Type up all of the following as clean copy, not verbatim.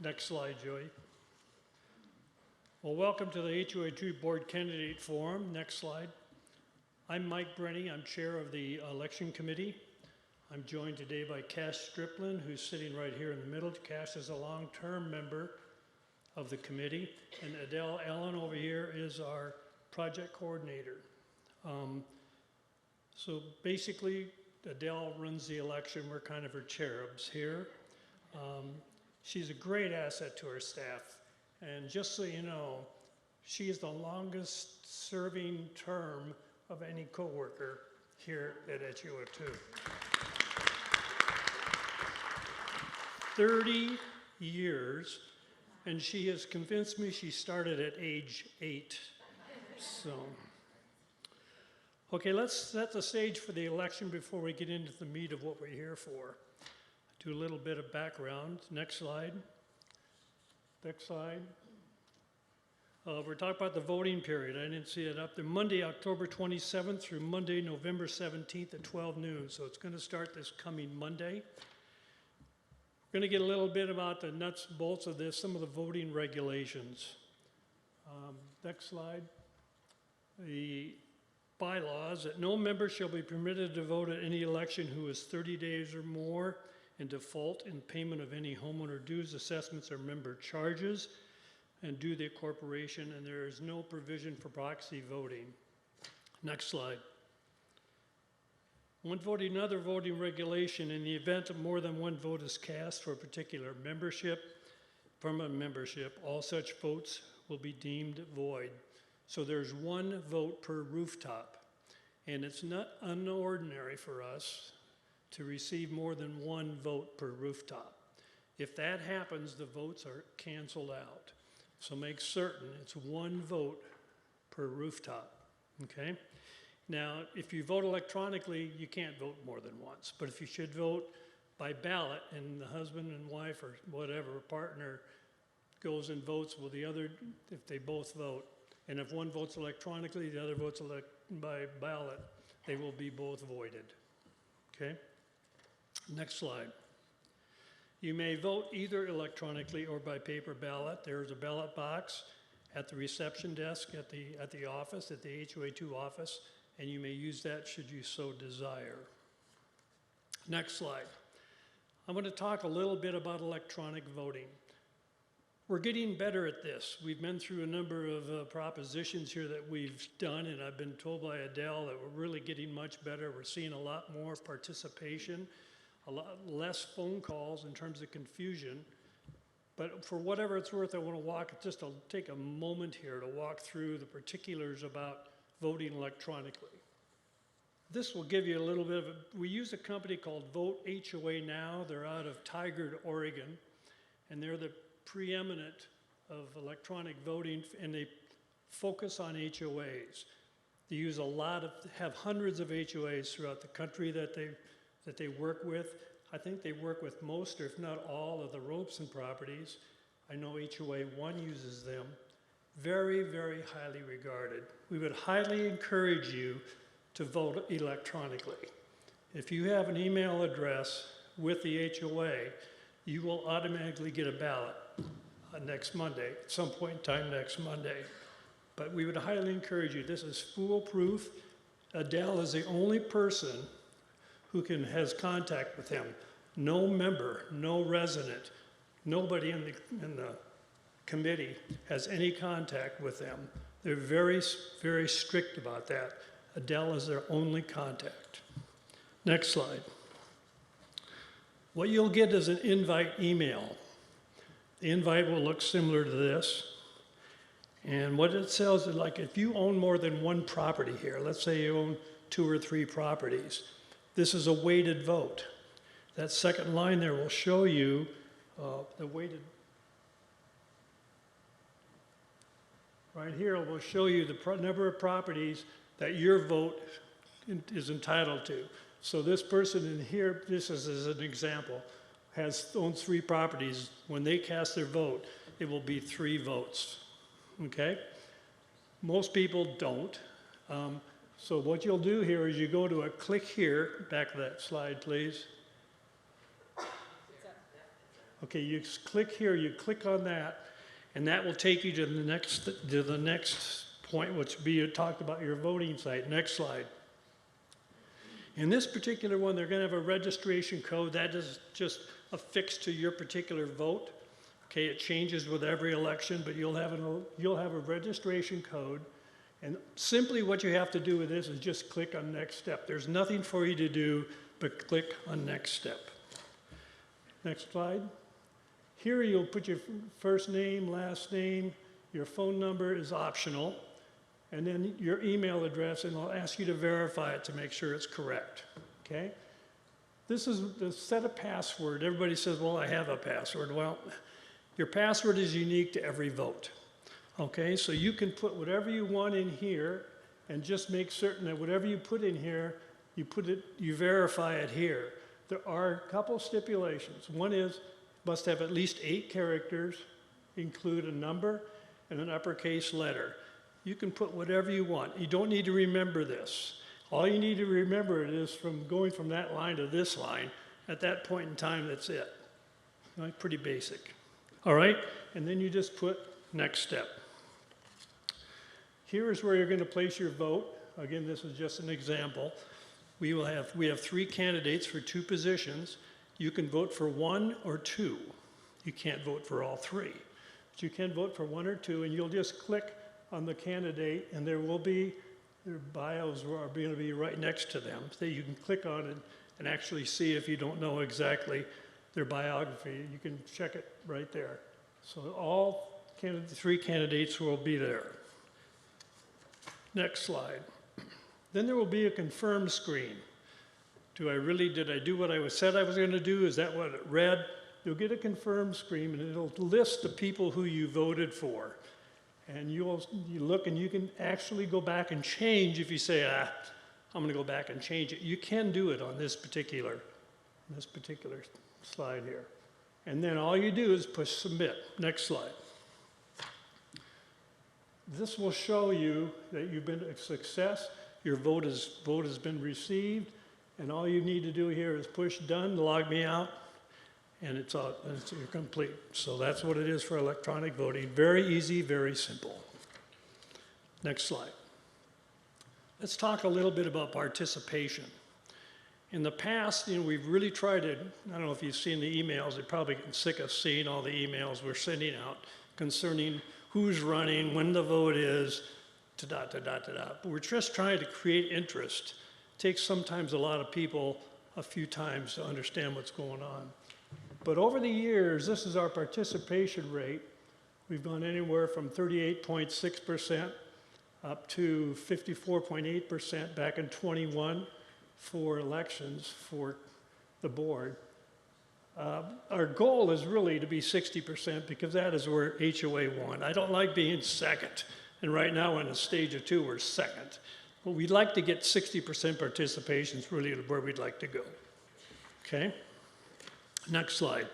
Next slide, Joey. Well, welcome to the HOA2 Board Candidate Forum. Next slide. I'm Mike Brenny. I'm chair of the election committee. I'm joined today by Cash Striplin, who's sitting right here in the middle. Cash is a long-term member of the committee, and Adele Allen over here is our project coordinator. So basically, Adele runs the election. We're kind of her cherubs here. She's a great asset to our staff. And just so you know, she is the longest serving term of any coworker here at HOA2. 30 years, and she has convinced me she started at age 8. So, okay, let's set the stage for the election before we get into the meat of what we're here for. Do a little bit of background. Next slide. Next slide. We're talking about the voting period. I didn't see it up there. Monday, October 27th through Monday, November 17th at 12 noon. So it's going to start this coming Monday. We're going to get a little bit about the nuts and bolts of this, some of the voting regulations. Next slide. The bylaws that no member shall be permitted to vote at any election who is 30 days or more in default in payment of any homeowner dues, assessments, or member charges, and due the corporation, and there is no provision for proxy voting. Next slide. One voting, another voting regulation. In the event of more than one vote is cast for a particular membership, permanent membership, all such votes will be deemed void. So there's one vote per rooftop, and it's not unordinary for us to receive more than one vote per rooftop. If that happens, the votes are canceled out. So make certain it's one vote per rooftop, okay? Now, if you vote electronically, you can't vote more than once. But if you should vote by ballot and the husband and wife or whatever partner goes and votes with the other, if they both vote, and if one votes electronically, the other votes by ballot, they will be both voided, okay? Next slide. You may vote either electronically or by paper ballot. There's a ballot box at the reception desk at the office, at the HOA2 office, and you may use that should you so desire. Next slide. I'm going to talk a little bit about electronic voting. We're getting better at this. We've been through a number of propositions here that we've done, and I've been told by Adele that we're really getting much better. We're seeing a lot more participation, a lot less phone calls in terms of confusion. But for whatever it's worth, I want to take a moment here to walk through the particulars about voting electronically. This will give you a little bit of we use a company called Vote HOA Now. They're out of Tigard, Oregon, and they're the preeminent of electronic voting, and they focus on HOAs. They use have hundreds of HOAs throughout the country that they work with. I think they work with most, or if not all, of the Robeson properties. I know HOA 1 uses them. Very, very highly regarded. We would highly encourage you to vote electronically. If you have an email address with the HOA, you will automatically get a ballot next Monday, at some point in time next Monday. But we would highly encourage you. This is foolproof. Adele is the only person who has contact with him. No member, no resident, nobody in the committee has any contact with them. They're very, very strict about that. Adele is their only contact. Next slide. What you'll get is an invite email. The invite will look similar to this. And what it says is, like, if you own more than one property here, let's say you own 2 or 3 properties, this is a weighted vote. That second line there will show you the weighted. Right here it will show you the number of properties that your vote is entitled to. So this person in here, this is as an example, owns 3 properties. When they cast their vote, it will be 3 votes, okay? Most people don't. So what you'll do here is you go to a click here, back of that slide, please. Okay, you click here, you click on that, and that will take you to the next point, which will be talked about your voting site. Next slide. In this particular one, they're going to have a registration code that is just affixed to your particular vote. Okay, it changes with every election, but you'll have a registration code. And simply what you have to do with this is just click on next step. There's nothing for you to do but click on next step. Next slide. Here you'll put your first name, last name, your phone number is optional, and then your email address, and I'll ask you to verify it to make sure it's correct, okay? This is the set a password. Everybody says, well, I have a password. Well, your password is unique to every vote, okay? So you can put whatever you want in here and just make certain that whatever you put in here, you verify it here. There are a couple stipulations. One is, must have at least 8 characters, include a number and an uppercase letter. You can put whatever you want. You don't need to remember this. All you need to remember is from going from that line to this line. At that point in time, that's it. Right? Pretty basic. All right? And then you just put next step. Here is where you're going to place your vote. Again, this is just an example. We have 3 candidates for 2 positions. You can vote for 1 or 2. You can't vote for all 3. But you can vote for 1 or 2, and you'll just click on the candidate, and their bios are going to be right next to them. So you can click on it and actually see if you don't know exactly their biography. You can check it right there. So all 3 candidates will be there. Next slide. Then there will be a confirm screen. Did I do what I said I was going to do? Is that what it read? You'll get a confirm screen, and it'll list the people who you voted for. And you look, and you can actually go back and change if you say, I'm going to go back and change it. You can do it on this particular slide here. And then all you do is push submit. Next slide. This will show you that you've been a success. Your vote has been received. And all you need to do here is push done, log me out, and you're complete. So that's what it is for electronic voting. Very easy, very simple. Next slide. Let's talk a little bit about participation. In the past, we've really tried to, I don't know if you've seen the emails, you're probably getting sick of seeing all the emails we're sending out concerning who's running, when the vote is, But we're just trying to create interest. Takes sometimes a lot of people a few times to understand what's going on. But over the years, this is our participation rate. We've gone anywhere from 38.6% up to 54.8% back in 21 for elections for the board. Our goal is really to be 60% because that is where HOA won. I don't like being second. And right now in a stage of 2, we're second. But we'd like to get 60% participation is really where we'd like to go. Okay? Next slide.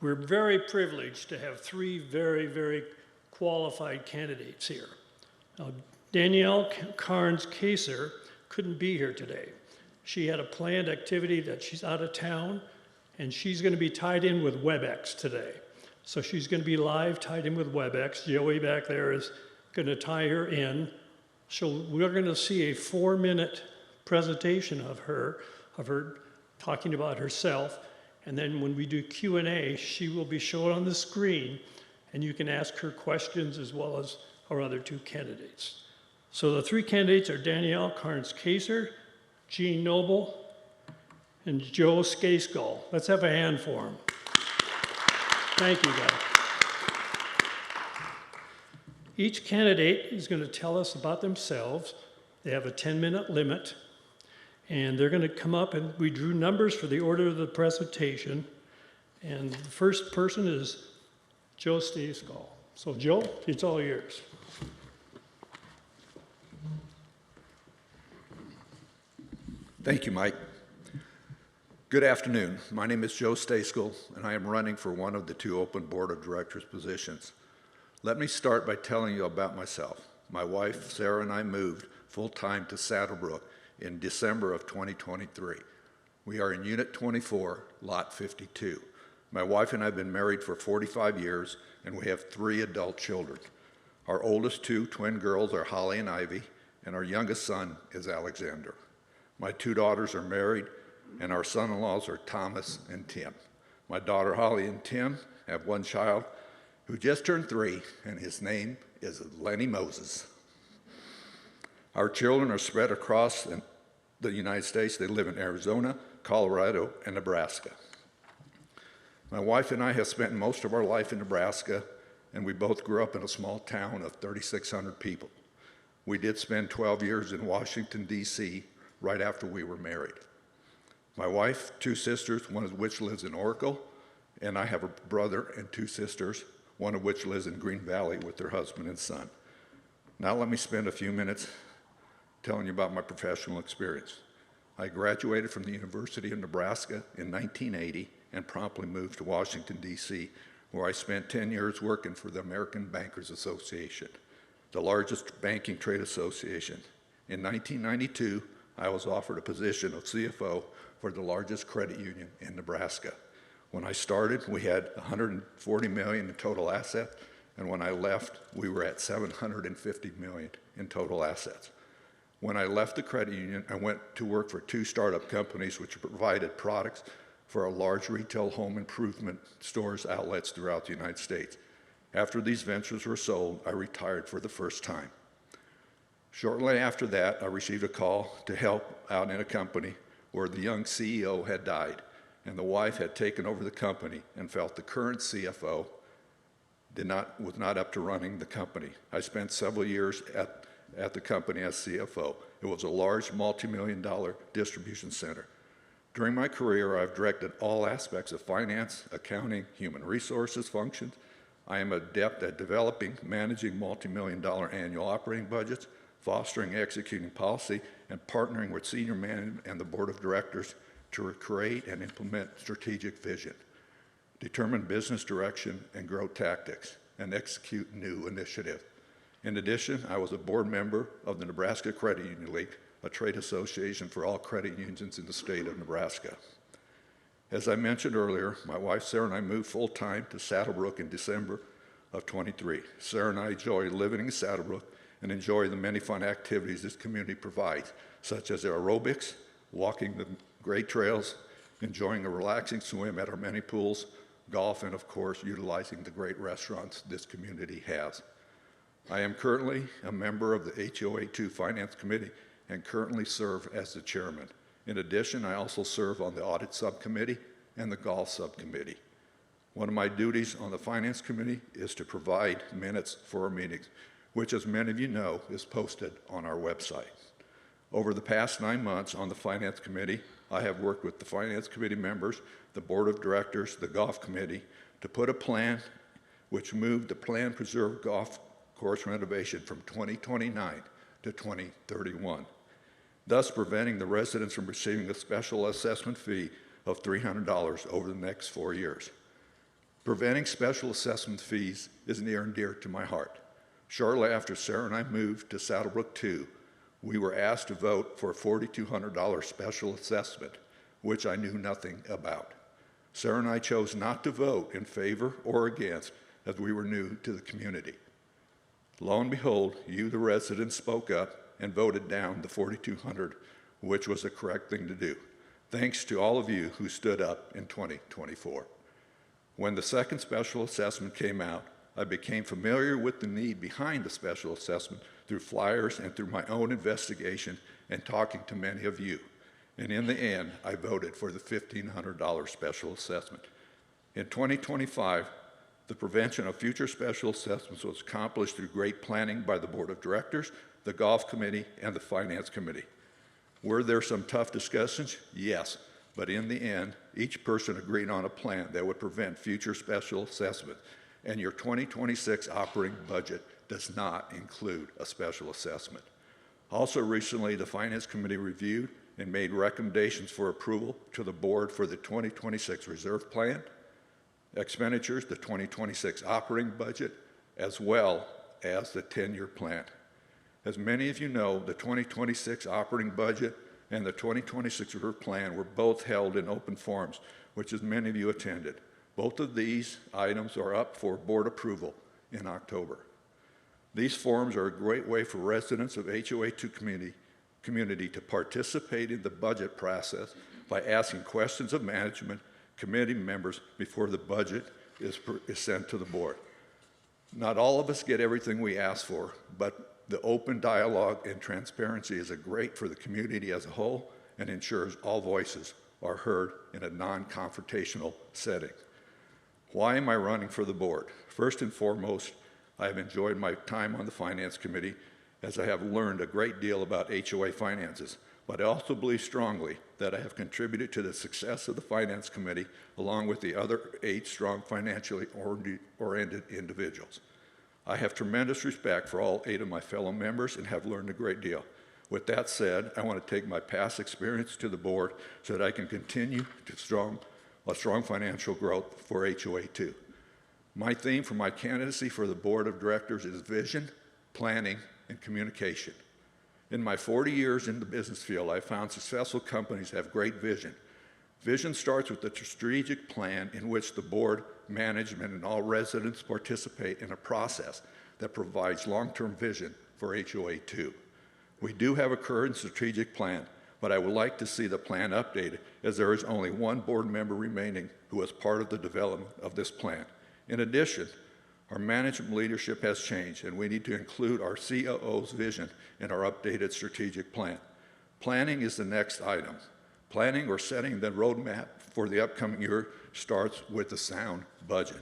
We're very privileged to have 3 very, very qualified candidates here. Now, Danielle Carnes-Kaser couldn't be here today. She had a planned activity that she's out of town, and she's going to be tied in with WebEx today. So she's going to be live tied in with WebEx. Joey back there is going to tie her in. So we're going to see a 4-minute presentation of her talking about herself. And then when we do Q&A, she will be shown on the screen, and you can ask her questions as well as our other 2 candidates. So the 3 candidates are Danielle Carnes-Kaser, Jean Noble, and Joe Skayskull. Let's have a hand for them. Thank you, guys. Each candidate is going to tell us about themselves. They have a 10-minute limit, and they're going to come up, and we drew numbers for the order of the presentation. And the first person is Joe Skayskull. So Joe, it's all yours. Thank you, Mike. Good afternoon. My name is Joe Skayskull, and I am running for one of the 2 open board of directors positions. Let me start by telling you about myself. My wife, Sarah, and I moved full-time to Saddlebrook in December of 2023. We are in Unit 24, Lot 52. My wife and I have been married for 45 years, and we have 3 adult children. Our oldest 2 twin girls are Holly and Ivy, and our youngest son is Alexander. My 2 daughters are married, and our son-in-laws are Thomas and Tim. My daughter Holly and Tim have 1 child who just turned 3, and his name is Lenny Moses. Our children are spread across the United States. They live in Arizona, Colorado, and Nebraska. My wife and I have spent most of our life in Nebraska, and we both grew up in a small town of 3,600 people. We did spend 12 years in Washington, D.C., right after we were married. My wife, 2 sisters, one of which lives in Oracle, and I have a brother and 2 sisters, one of which lives in Green Valley with their husband and son. Now let me spend a few minutes telling you about my professional experience. I graduated from the University of Nebraska in 1980 and promptly moved to Washington, D.C., where I spent 10 years working for the American Bankers Association, the largest banking trade association. In 1992, I was offered a position of CFO for the largest credit union in Nebraska. When I started, we had $140 million in total assets, and when I left, we were at $750 million in total assets. When I left the credit union, I went to work for 2 startup companies which provided products for a large retail home improvement stores outlets throughout the United States. After these ventures were sold, I retired for the first time. Shortly after that, I received a call to help out in a company where the young CEO had died, and the wife had taken over the company and felt the current CFO was not up to running the company. I spent several years at the company as CFO. It was a large multi-million-dollar distribution center. During my career, I've directed all aspects of finance, accounting, human resources functions. I am adept at developing, managing multi-million-dollar annual operating budgets, fostering, executing policy, and partnering with senior management and the board of directors to create and implement strategic vision, determine business direction and growth tactics, and execute new initiatives. In addition, I was a board member of the Nebraska Credit Union League, a trade association for all credit unions in the state of Nebraska. As I mentioned earlier, my wife Sarah and I moved full-time to Saddlebrook in December of 23. Sarah and I enjoy living in Saddlebrook and enjoy the many fun activities this community provides, such as aerobics, walking the great trails, enjoying a relaxing swim at our many pools, golf, and of course, utilizing the great restaurants this community has. I am currently a member of the HOA2 Finance Committee and currently serve as the chairman. In addition, I also serve on the Audit Subcommittee and the Golf Subcommittee. One of my duties on the Finance Committee is to provide minutes for our meetings, which, as many of you know, is posted on our website. Over the past 9 months on the Finance Committee, I have worked with the Finance Committee members, the Board of Directors, the Golf Committee, to put a plan which moved the planned preserve golf course renovation from 2029 to 2031, thus preventing the residents from receiving a special assessment fee of $300 over the next 4 years. Preventing special assessment fees is near and dear to my heart. Shortly after Sarah and I moved to Saddlebrook 2, we were asked to vote for a $4,200 special assessment, which I knew nothing about. Sarah and I chose not to vote in favor or against as we were new to the community. Lo and behold, you, the residents, spoke up and voted down the $4,200, which was the correct thing to do. Thanks to all of you who stood up in 2024. When the second special assessment came out, I became familiar with the need behind the special assessment through flyers and through my own investigation and talking to many of you. And in the end, I voted for the $1,500 special assessment. In 2025, the prevention of future special assessments was accomplished through great planning by the Board of Directors, the Golf Committee, and the Finance Committee. Were there some tough discussions? Yes, but in the end, each person agreed on a plan that would prevent future special assessments, and your 2026 operating budget does not include a special assessment. Also recently, the Finance Committee reviewed and made recommendations for approval to the board for the 2026 reserve plan, expenditures, the 2026 operating budget, as well as the 10-year plan. As many of you know, the 2026 operating budget and the 2026 reserve plan were both held in open forums, which as many of you attended. Both of these items are up for board approval in October. These forums are a great way for residents of HOA2 community to participate in the budget process by asking questions of management committee members before the budget is sent to the board. Not all of us get everything we ask for, but the open dialogue and transparency is great for the community as a whole and ensures all voices are heard in a non-confrontational setting. Why am I running for the board? First and foremost, I have enjoyed my time on the Finance Committee as I have learned a great deal about HOA finances, but I also believe strongly that I have contributed to the success of the Finance Committee along with the other 8 strong financially oriented individuals. I have tremendous respect for all 8 of my fellow members and have learned a great deal. With that said, I want to take my past experience to the board so that I can continue to strong financial growth for HOA2. My theme for my candidacy for the board of directors is vision, planning, and communication. In my 40 years in the business field, I found successful companies have great vision. Vision starts with a strategic plan in which the board, management, and all residents participate in a process that provides long-term vision for HOA2. We do have a current strategic plan, but I would like to see the plan updated as there is only one board member remaining who was part of the development of this plan. In addition, our management leadership has changed, and we need to include our COO's vision in our updated strategic plan. Planning is the next item. Planning or setting the roadmap for the upcoming year starts with a sound budget.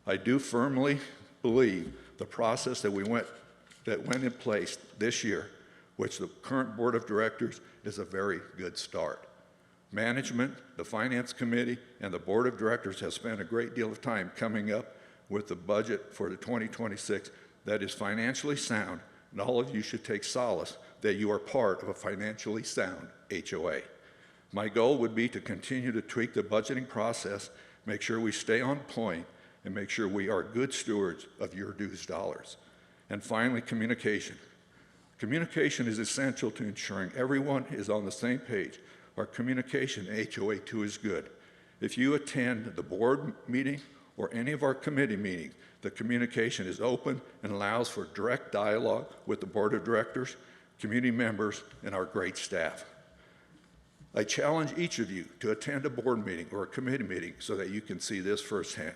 I do firmly believe the process that went in place this year, which the current board of directors is a very good start. Management, the Finance Committee, and the board of directors have spent a great deal of time coming up with the budget for the 2026 that is financially sound, and all of you should take solace that you are part of a financially sound HOA. My goal would be to continue to tweak the budgeting process, make sure we stay on point, and make sure we are good stewards of your dues dollars. And finally, communication. Communication is essential to ensuring everyone is on the same page. Our communication in HOA2 is good. If you attend the board meeting or any of our committee meetings, the communication is open and allows for direct dialogue with the board of directors, community members, and our great staff. I challenge each of you to attend a board meeting or a committee meeting so that you can see this firsthand.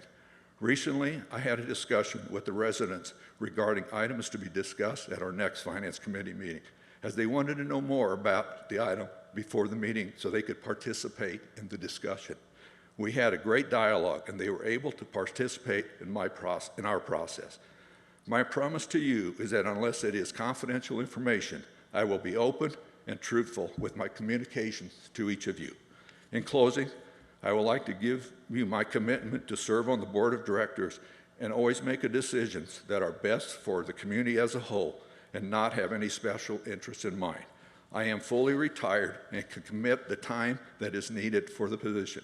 Recently, I had a discussion with the residents regarding items to be discussed at our next Finance Committee meeting, as they wanted to know more about the item before the meeting so they could participate in the discussion. We had a great dialogue, and they were able to participate in our process. My promise to you is that unless it is confidential information, I will be open and truthful with my communications to each of you. In closing, I would like to give you my commitment to serve on the board of directors and always make decisions that are best for the community as a whole and not have any special interest in mind. I am fully retired and can commit the time that is needed for the position.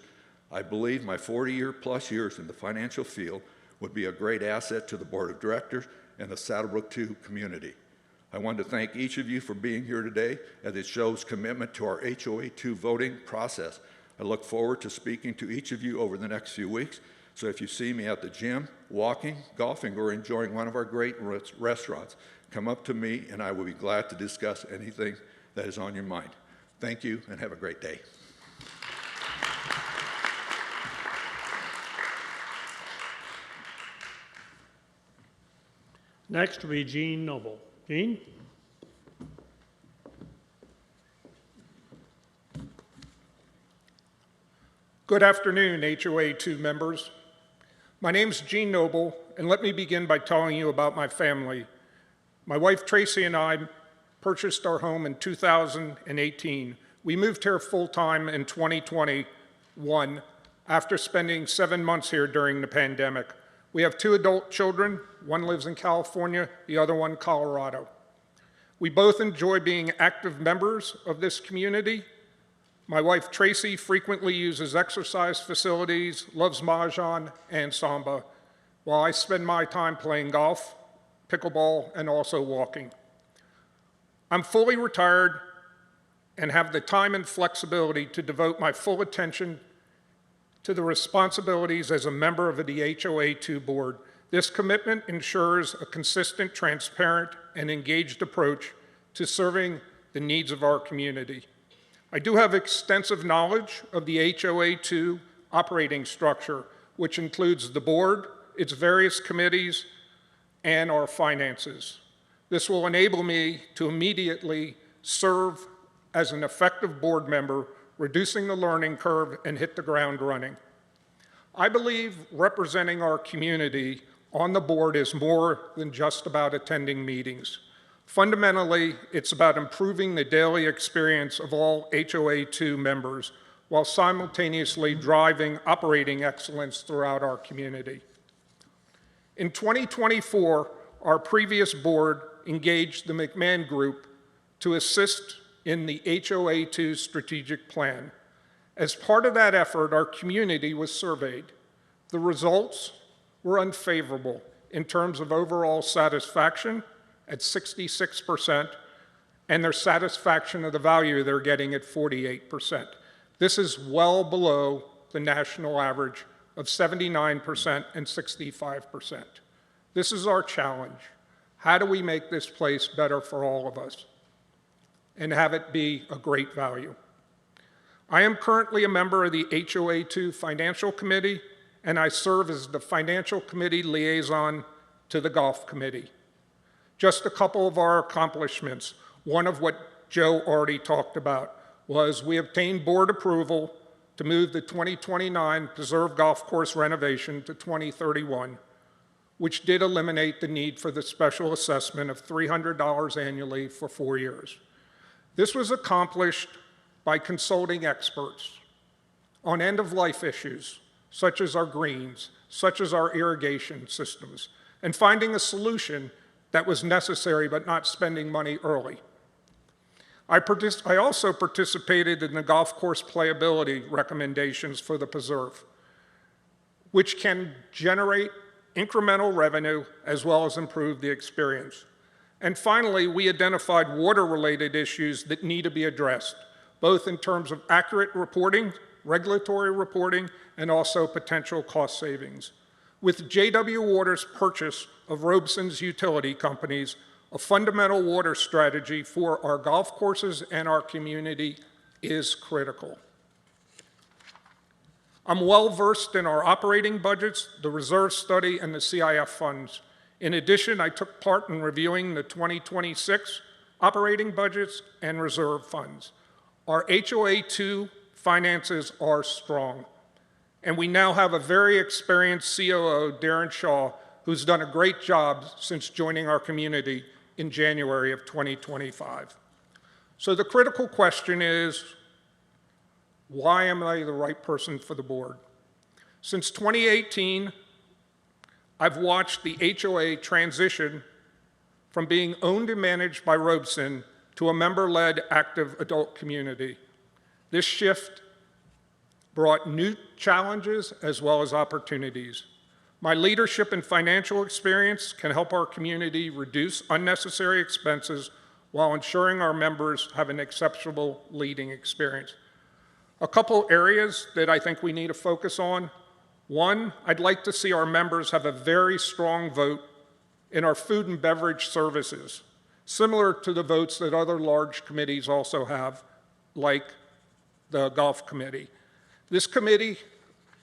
I believe my 40-plus years in the financial field would be a great asset to the board of directors and the Saddlebrook 2 community. I want to thank each of you for being here today, as it shows commitment to our HOA2 voting process. I look forward to speaking to each of you over the next few weeks. So if you see me at the gym, walking, golfing, or enjoying one of our great restaurants, come up to me and I will be glad to discuss anything that is on your mind. Thank you and have a great day. Next will be Gene Noble. Gene? Good afternoon, HOA2 members. My name's Gene Noble, and let me begin by telling you about my family. My wife Tracy and I purchased our home in 2018. We moved here full-time in 2021 after spending 7 months here during the pandemic. We have 2 adult children. One lives in California, the other one Colorado. We both enjoy being active members of this community. My wife Tracy frequently uses exercise facilities, loves Mahjong and Samba, while I spend my time playing golf, pickleball, and also walking. I'm fully retired and have the time and flexibility to devote my full attention to the responsibilities as a member of the HOA2 board. This commitment ensures a consistent, transparent, and engaged approach to serving the needs of our community. I do have extensive knowledge of the HOA2 operating structure, which includes the board, its various committees, and our finances. This will enable me to immediately serve as an effective board member, reducing the learning curve and hit the ground running. I believe representing our community on the board is more than just about attending meetings. Fundamentally, it's about improving the daily experience of all HOA2 members while simultaneously driving operating excellence throughout our community. In 2024, our previous board engaged the McMahon Group to assist in the HOA2 strategic plan. As part of that effort, our community was surveyed. The results were unfavorable in terms of overall satisfaction at 66%, and their satisfaction of the value they're getting at 48%. This is well below the national average of 79% and 65%. This is our challenge. How do we make this place better for all of us and have it be a great value? I am currently a member of the HOA2 Financial Committee, and I serve as the Financial Committee liaison to the Golf Committee. Just a couple of our accomplishments. One of what Joe already talked about was we obtained board approval to move the 2029 Preserve Golf Course renovation to 2031, which did eliminate the need for the special assessment of $300 annually for 4 years. This was accomplished by consulting experts on end-of-life issues, such as our greens, such as our irrigation systems, and finding a solution that was necessary but not spending money early. I also participated in the golf course playability recommendations for the Preserve, which can generate incremental revenue as well as improve the experience. And finally, we identified water-related issues that need to be addressed, both in terms of accurate reporting, regulatory reporting, and also potential cost savings. With JW Water's purchase of Robeson's utility companies, a fundamental water strategy for our golf courses and our community is critical. I'm well versed in our operating budgets, the reserve study, and the CIF funds. In addition, I took part in reviewing the 2026 operating budgets and reserve funds. Our HOA2 finances are strong, and we now have a very experienced COO, Darren Shaw, who's done a great job since joining our community in January of 2025. So the critical question is, why am I the right person for the board? Since 2018, I've watched the HOA transition from being owned and managed by Robeson to a member-led active adult community. This shift brought new challenges as well as opportunities. My leadership and financial experience can help our community reduce unnecessary expenses while ensuring our members have an exceptional leading experience. A couple areas that I think we need to focus on. One, I'd like to see our members have a very strong vote in our food and beverage services, similar to the votes that other large committees also have, like the Golf Committee. This committee,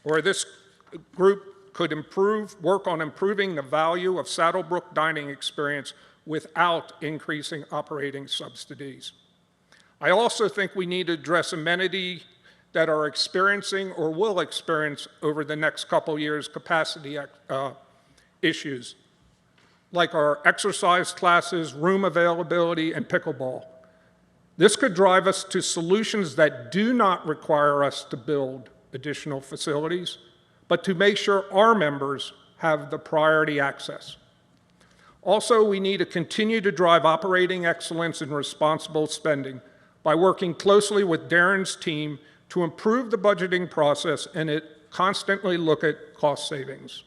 or this group, could work on improving the value of Saddlebrook dining experience without increasing operating subsidies. I also think we need to address amenities that are experiencing or will experience over the next couple years capacity issues, like our exercise classes, room availability, and pickleball. This could drive us to solutions that do not require us to build additional facilities, but to make sure our members have the priority access. Also, we need to continue to drive operating excellence and responsible spending by working closely with Darren's team to improve the budgeting process and constantly look at cost savings.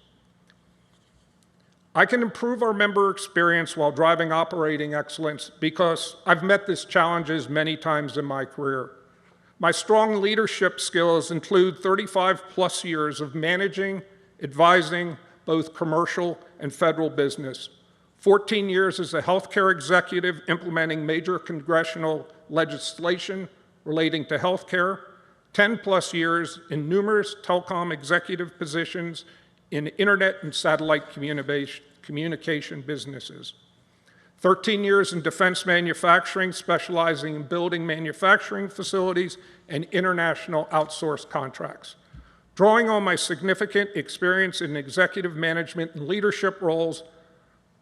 I can improve our member experience while driving operating excellence because I've met these challenges many times in my career. My strong leadership skills include 35-plus years of managing, advising both commercial and federal business, 14 years as a healthcare executive implementing major congressional legislation relating to healthcare, 10-plus years in numerous telecom executive positions in internet and satellite communication businesses, 13 years in defense manufacturing, specializing in building manufacturing facilities and international outsourced contracts. Drawing on my significant experience in executive management and leadership roles,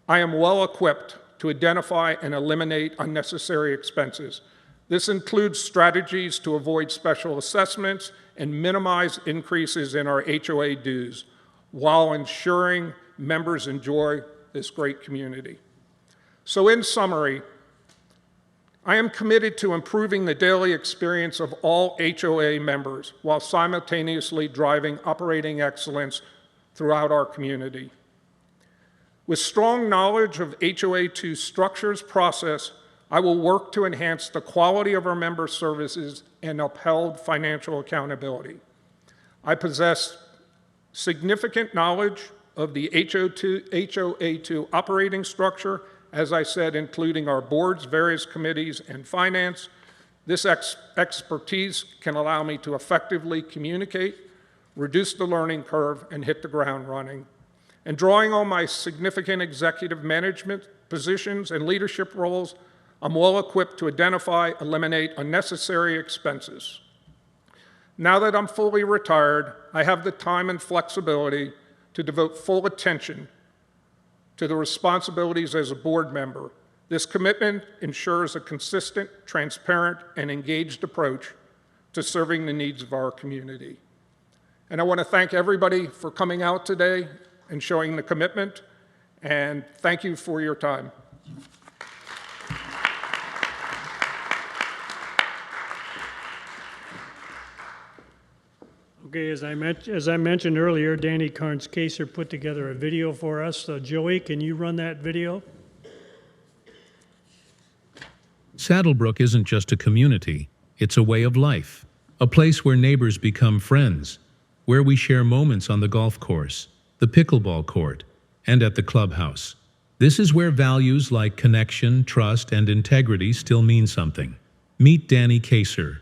I am well equipped to identify and eliminate unnecessary expenses. This includes strategies to avoid special assessments and minimize increases in our HOA dues, while ensuring members enjoy this great community. So in summary, I am committed to improving the daily experience of all HOA members while simultaneously driving operating excellence throughout our community. With strong knowledge of HOA2 structures process, I will work to enhance the quality of our member services and uphold financial accountability. I possess significant knowledge of the HOA2 operating structure, as I said, including our boards, various committees, and finance. This expertise can allow me to effectively communicate, reduce the learning curve, and hit the ground running. And drawing on my significant executive management positions and leadership roles, I'm well equipped to identify, eliminate unnecessary expenses. Now that I'm fully retired, I have the time and flexibility to devote full attention to the responsibilities as a board member. This commitment ensures a consistent, transparent, and engaged approach to serving the needs of our community. And I want to thank everybody for coming out today and showing the commitment, and thank you for your time. Okay, as I mentioned earlier, Danny Carnes-Kaser put together a video for us. So Joey, can you run that video? Saddlebrook isn't just a community, it's a way of life. A place where neighbors become friends, where we share moments on the golf course, the pickleball court, and at the clubhouse. This is where values like connection, trust, and integrity still mean something. Meet Danny Kaser,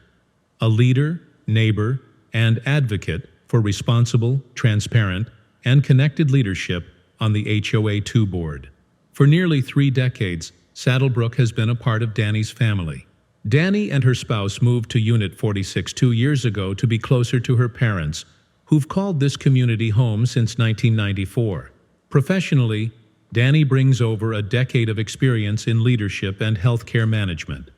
a leader, neighbor, and advocate for responsible, transparent, and connected leadership on the HOA2 board. For nearly 3 decades, Saddlebrook has been a part of Danny's family. Danny and her spouse moved to Unit 46 2 years ago to be closer to her parents, who've called this community home since 1994. Professionally, Danny brings over a decade of experience in leadership and healthcare management,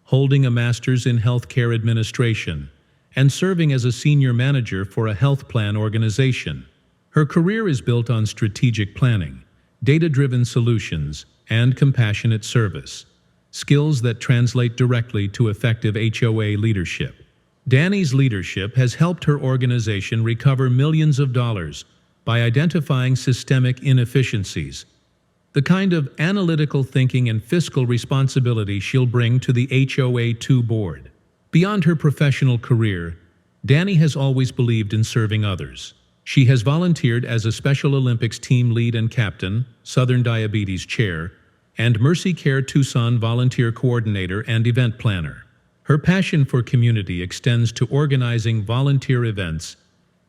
holding a master's in healthcare administration, and serving as a senior manager for a health plan organization. Her career is built on strategic planning, data-driven solutions, and compassionate service, skills that translate directly to effective HOA leadership. Danny's leadership has helped her organization recover millions of dollars by identifying systemic inefficiencies, the kind of analytical thinking and fiscal responsibility she'll bring to the HOA2 board. Beyond her professional career, Danny has always believed in serving others. She has volunteered as a Special Olympics team lead and captain, Southern Diabetes chair, and Mercy Care Tucson volunteer coordinator and event planner. Her passion for community extends to organizing volunteer events,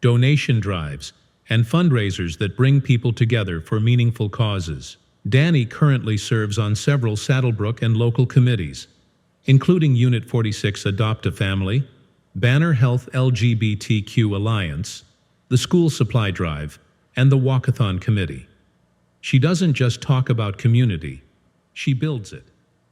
donation drives, and fundraisers that bring people together for meaningful causes. Danny currently serves on several Saddlebrook and local committees, including Unit 46 Adopt a Family, Banner Health LGBTQ Alliance, the School Supply Drive, and the Walkathon Committee. She doesn't just talk about community, she builds it.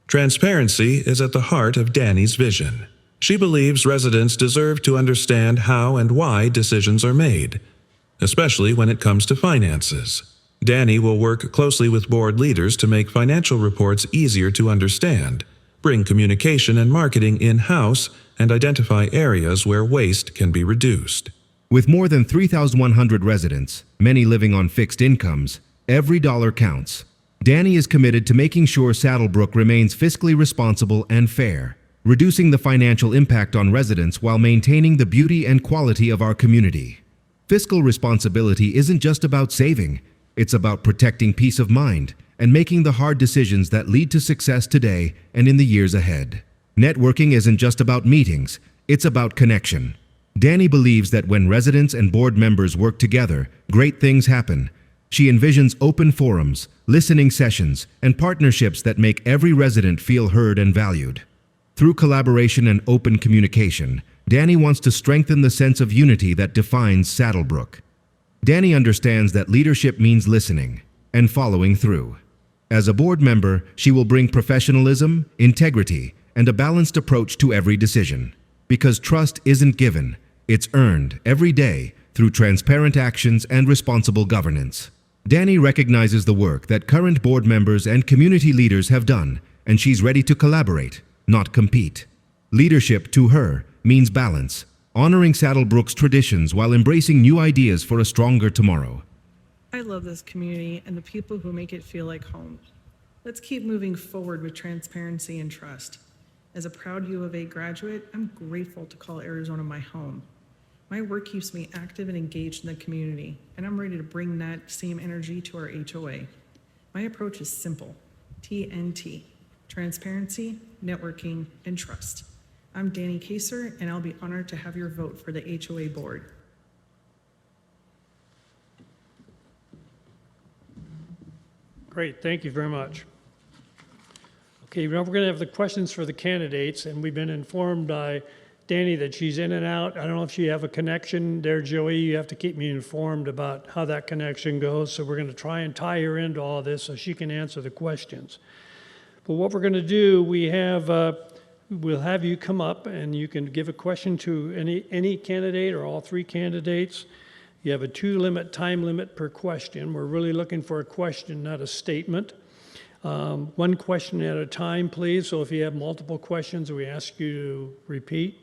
Transparency is at the heart of Danny's vision. She believes residents deserve to understand how and why decisions are made, especially when it comes to finances. Danny will work closely with board leaders to make financial reports easier to understand, bring communication and marketing in-house, and identify areas where waste can be reduced. With more than 3,100 residents, many living on fixed incomes, every dollar counts. Danny is committed to making sure Saddlebrook remains fiscally responsible and fair. reducing the financial impact on residents while maintaining the beauty and quality of our community. Fiscal responsibility isn't just about saving, it's about protecting peace of mind and making the hard decisions that lead to success today and in the years ahead. Networking isn't just about meetings, it's about connection. Danny believes that when residents and board members work together, great things happen. She envisions open forums, listening sessions, and partnerships that make every resident feel heard and valued. Through collaboration and open communication, Danny wants to strengthen the sense of unity that defines Saddlebrook. Danny understands that leadership means listening and following through. As a board member, she will bring professionalism, integrity, and a balanced approach to every decision. Because trust isn't given, it's earned every day through transparent actions and responsible governance. Danny recognizes the work that current board members and community leaders have done, and she's ready to collaborate, not compete. Leadership, to her, means balance, honoring Saddlebrook's traditions while embracing new ideas for a stronger tomorrow. I love this community and the people who make it feel like home. Let's keep moving forward with transparency and trust. As a proud U of A graduate, I'm grateful to call Arizona my home. My work keeps me active and engaged in the community, and I'm ready to bring that same energy to our HOA. My approach is simple: TNT, transparency, networking, and trust. I'm Danny Kaser, and I'll be honored to have your vote for the HOA board. Great, thank you very much. Okay, now we're going to have the questions for the candidates, and we've been informed by Danny that she's in and out. I don't know if you have a connection there, Joey. You have to keep me informed about how that connection goes. So we're going to try and tie her into all this so she can answer the questions. But what we're going to do, we'll have you come up and you can give a question to any candidate or all three candidates. You have a time limit per question. We're really looking for a question, not a statement. One question at a time, please. So if you have multiple questions, we ask you to repeat.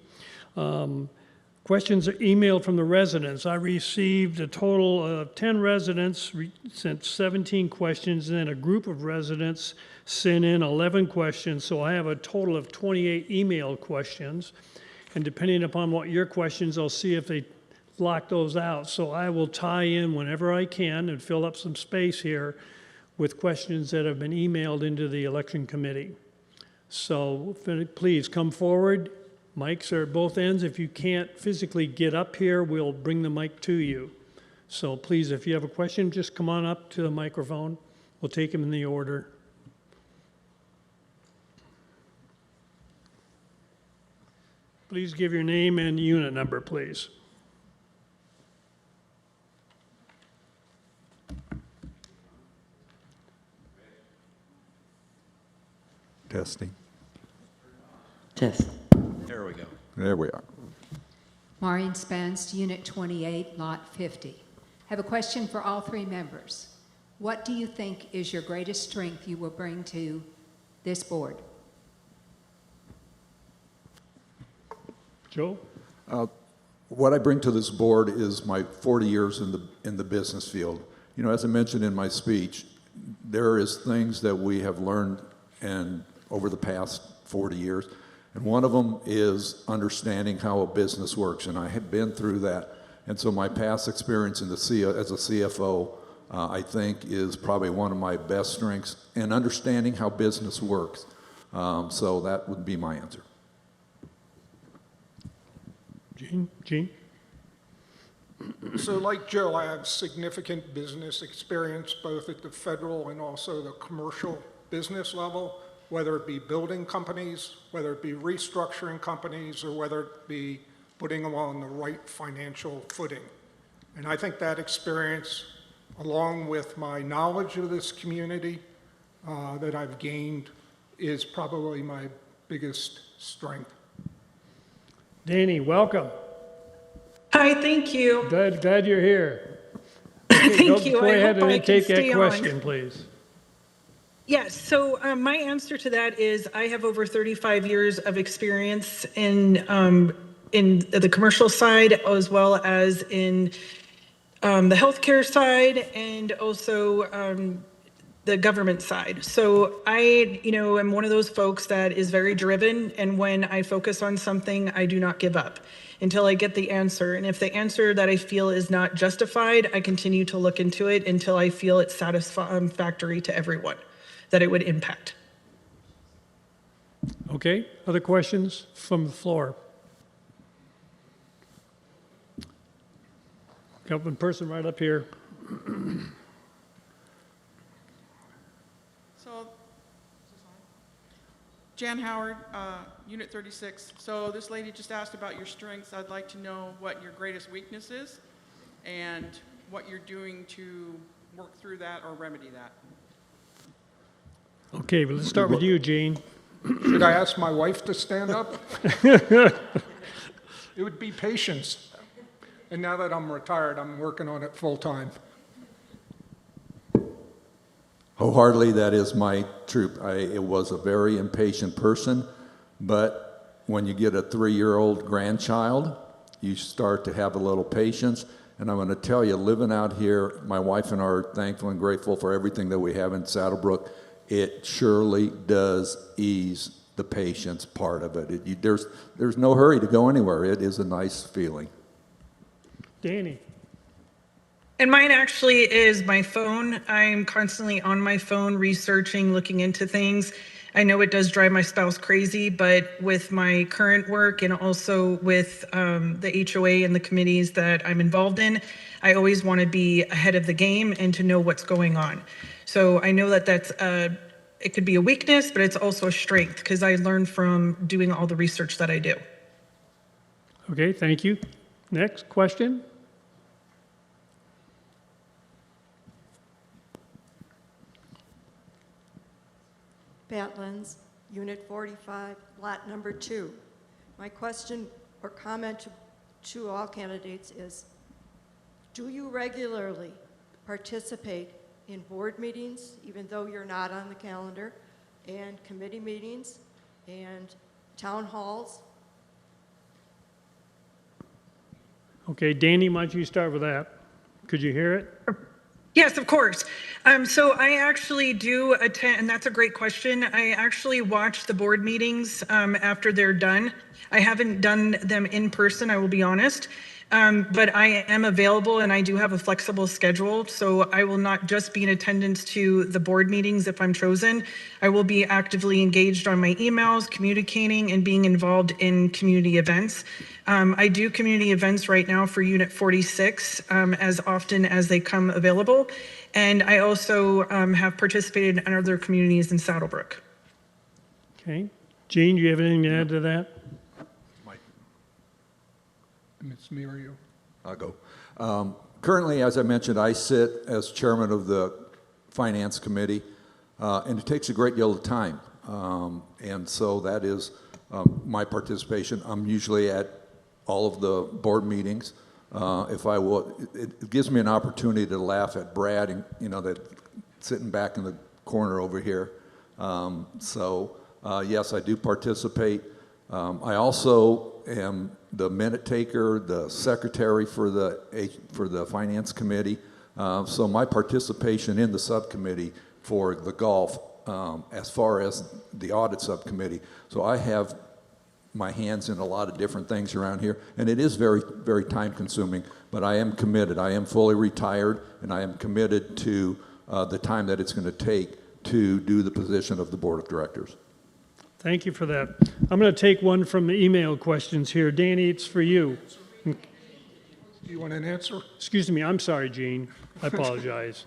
Questions are emailed from the residents. I received a total of 10 residents sent 17 questions, and then a group of residents sent in 11 questions. So I have a total of 28 email questions. And depending upon what your questions, I'll see if they block those out. So I will tie in whenever I can and fill up some space here with questions that have been emailed into the election committee. So please come forward. Mics are at both ends. If you can't physically get up here, we'll bring the mic to you. So please, if you have a question, just come on up to the microphone. We'll take them in the order. Please give your name and unit number, please. Testing. Test. There we go. There we are. Maureen Spence, Unit 28, Lot 50. Have a question for all three members. What do you think is your greatest strength you will bring to this board? Joe? What I bring to this board is my 40 years in the business field. You know, as I mentioned in my speech, there is things that we have learned and over the past 40 years, and one of them is understanding how a business works, and I have been through that. And so my past experience as a CFO, I think, is probably one of my best strengths in understanding how business works. So that would be my answer. Gene? So like Joe, I have significant business experience both at the federal and also the commercial business level, whether it be building companies, whether it be restructuring companies, or whether it be putting them on the right financial footing. And I think that experience, along with my knowledge of this community that I've gained, is probably my biggest strength. Danny, welcome. Hi, thank you. Glad you're here. Okay, Thank you. Go I ahead hope I and can take that stay on. question, please. Yes, so my answer to that is I have over 35 years of experience in the commercial side as well as in the healthcare side and also the government side. So I, am one of those folks that is very driven, and when I focus on something, I do not give up until I get the answer. And if the answer that I feel is not justified, I continue to look into it until I feel it's satisfactory to everyone that it would impact. Okay, other questions from the floor? Got one person right up here. So, Jan Howard, Unit 36. So this lady just asked about your strengths. I'd like to know what your greatest weakness is and what you're doing to work through that or remedy that. Okay, well, let's start with you, Gene. Should I ask my wife to stand up? It would be patience. And now that I'm retired, I'm working on it full time. Wholeheartedly, that is my truth. I was a very impatient person, but when you get a 3-year-old grandchild, you start to have a little patience. And I'm going to tell you, living out here, my wife and I are thankful and grateful for everything that we have in Saddlebrook. It surely does ease the patience part of it. There's no hurry to go anywhere. It is a nice feeling. Danny. And mine actually is my phone. I'm constantly on my phone researching, looking into things. I know it does drive my spouse crazy, but with my current work and also with the HOA and the committees that I'm involved in, I always want to be ahead of the game and to know what's going on. So I know that it could be a weakness, but it's also a strength because I learned from doing all the research that I do. Okay, thank you. Next question. Pat Lenz, Unit 45, Lot Number 2. My question or comment to all candidates is, do you regularly participate in board meetings, even though you're not on the calendar, and committee meetings, and town halls? Okay, Danny, why don't you start with that? Could you hear it? Yes, of course. So I actually do attend, and that's a great question. I actually watch the board meetings after they're done. I haven't done them in person, I will be honest. But I am available and I do have a flexible schedule. So I will not just be in attendance to the board meetings if I'm chosen. I will be actively engaged on my emails, communicating and being involved in community events. I do community events right now for Unit 46 as often as they come available. And I also have participated in other communities in Saddlebrook. Okay. Gene, do you have anything to add to that? Ms. Mirio. I'll go. Currently, as I mentioned, I sit as chairman of the Finance Committee, and it takes a great deal of time. And so that is my participation. I'm usually at all of the board meetings. If I will, it gives me an opportunity to laugh at Brad, and that sitting back in the corner over here. Yes, I do participate. I also am the minute taker, the secretary for the Finance Committee. So my participation in the subcommittee for the golf, as far as the audit subcommittee. So I have my hands in a lot of different things around here, and it is very, very time consuming, but I am committed. I am fully retired, and I am committed to the time that it's going to take to do the position of the board of directors. Thank you for that. I'm going to take one from the email questions here. Danny, it's for you. Do you want an answer? Excuse me, I'm sorry, Gene. I apologize.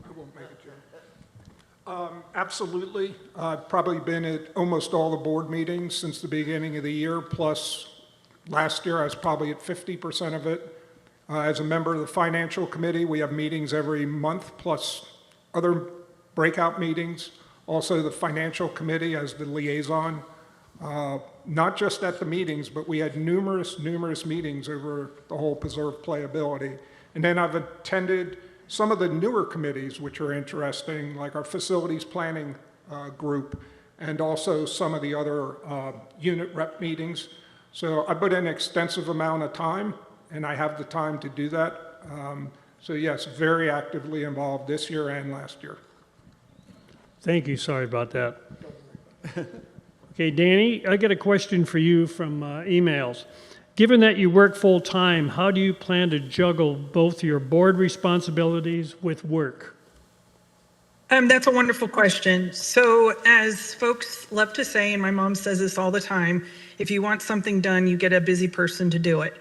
I won't make it, Joe. Absolutely. I've probably been at almost all the board meetings since the beginning of the year, plus last year I was probably at 50% of it. As a member of the Financial Committee, we have meetings every month, plus other breakout meetings. Also, the Financial Committee as the liaison, not just at the meetings, but we had numerous meetings over the whole preserve playability. And then I've attended some of the newer committees, which are interesting, like our facilities planning group, and also some of the other unit rep meetings. So I put in an extensive amount of time, and I have the time to do that. So yes, very actively involved this year and last year. Thank you, sorry about that. Okay, Danny, I got a question for you from emails. Given that you work full-time, how do you plan to juggle both your board responsibilities with work? That's a wonderful question. So as folks love to say, and my mom says this all the time, if you want something done, you get a busy person to do it.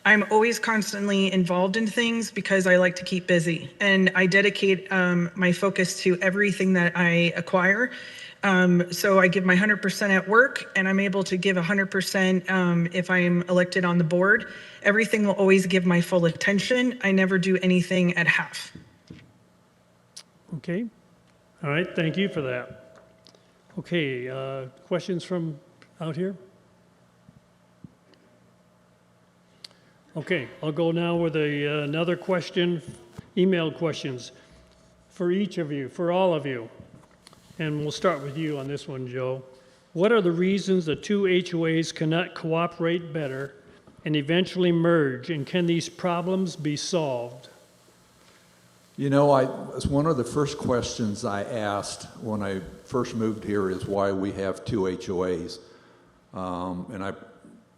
I'm always constantly involved in things because I like to keep busy, and I dedicate my focus to everything that I acquire. So I give my 100% at work, and I'm able to give 100% if I'm elected on the board. Everything will always give my full attention. I never do anything at half. Okay, all right, thank you for that. Okay, questions from out here? Okay, I'll go now with another question, email questions for each of you, for all of you. And we'll start with you on this one, Joe. What are the reasons the two HOAs cannot cooperate better and eventually merge, and can these problems be solved? You know, it's one of the first questions I asked when I first moved here is why we have two HOAs. And I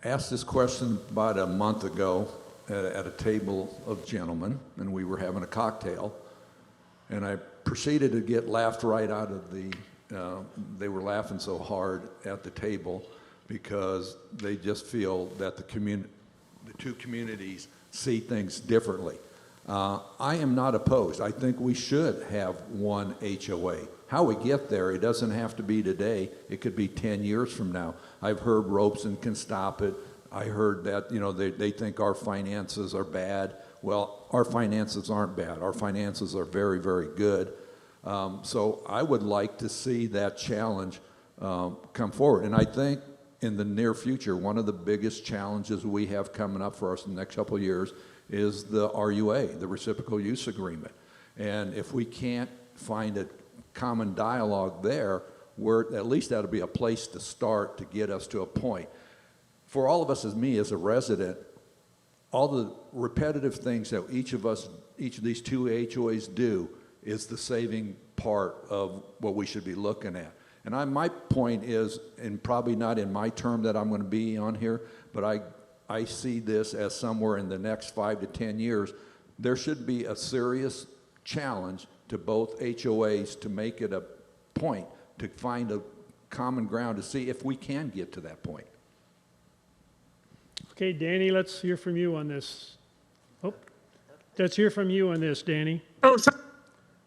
asked this question about a month ago at a table of gentlemen, and we were having a cocktail. And I proceeded to get laughed right out of they were laughing so hard at the table because they just feel that the two communities see things differently. I am not opposed. I think we should have one HOA. How we get there, it doesn't have to be today. It could be 10 years from now. I've heard Robeson can stop it. I heard that, you know, they think our finances are bad. Well, our finances aren't bad. Our finances are very, very good. So I would like to see that challenge come forward. And I think in the near future, one of the biggest challenges we have coming up for us in the next couple of years is the RUA, the Reciprocal Use Agreement. And if we can't find a common dialogue there, at least that'll be a place to start to get us to a point. For all of us, as me, as a resident, all the repetitive things that each of these two HOAs do is the saving part of what we should be looking at. And my point is, and probably not in my term that I'm going to be on here, but I see this as somewhere in the next 5 to 10 years, there should be a serious challenge to both HOAs to make it a point, to find a common ground to see if we can get to that point. Okay, Danny, let's hear from you on this. Oh, let's hear from you on this, Danny. Oh, so,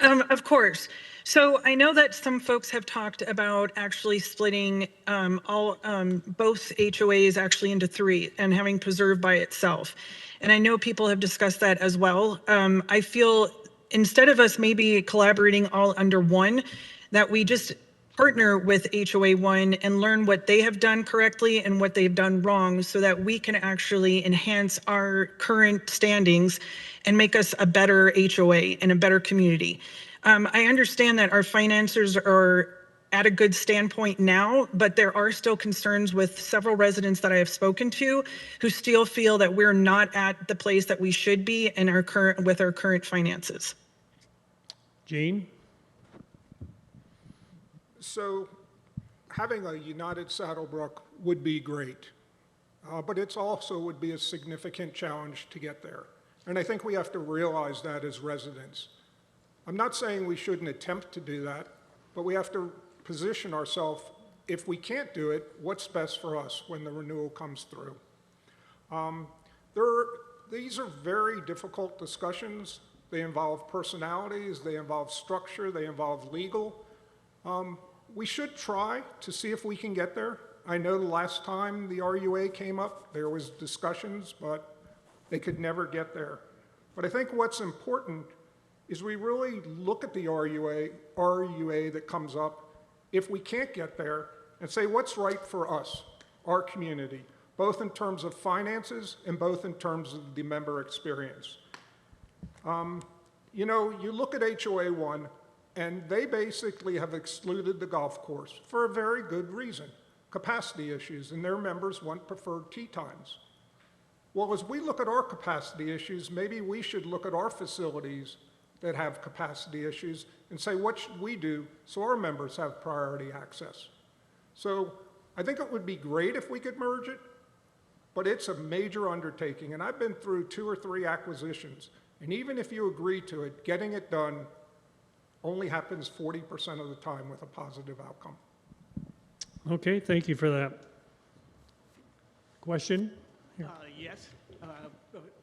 of course. So I know that some folks have talked about actually splitting both HOAs actually into three and having Preserve by itself. And I know people have discussed that as well. I feel instead of us maybe collaborating all under one, that we just partner with HOA 1 and learn what they have done correctly and what they've done wrong so that we can actually enhance our current standings and make us a better HOA and a better community. I understand that our financiers are at a good standpoint now, but there are still concerns with several residents that I have spoken to who still feel that we're not at the place that we should be in our current finances. Gene? So having a united Saddlebrook would be great, but it also would be a significant challenge to get there. And I think we have to realize that as residents. I'm not saying we shouldn't attempt to do that, but we have to position ourselves, if we can't do it, what's best for us when the renewal comes through. These are very difficult discussions. They involve personalities, they involve structure, they involve legal. We should try to see if we can get there. I know the last time the RUA came up, there was discussions, but they could never get there. But I think what's important is we really look at the RUA that comes up, if we can't get there, and say what's right for us, our community, both in terms of finances and both in terms of the member experience. You know, you look at HOA 1, and they basically have excluded the golf course for a very good reason, capacity issues, and their members want preferred tee times. Well, as we look at our capacity issues, maybe we should look at our facilities that have capacity issues and say, what should we do so our members have priority access? So I think it would be great if we could merge it, but it's a major undertaking. And I've been through 2 or 3 acquisitions. And even if you agree to it, getting it done only happens 40% of the time with a positive outcome. Okay, thank you for that. Question? Yes.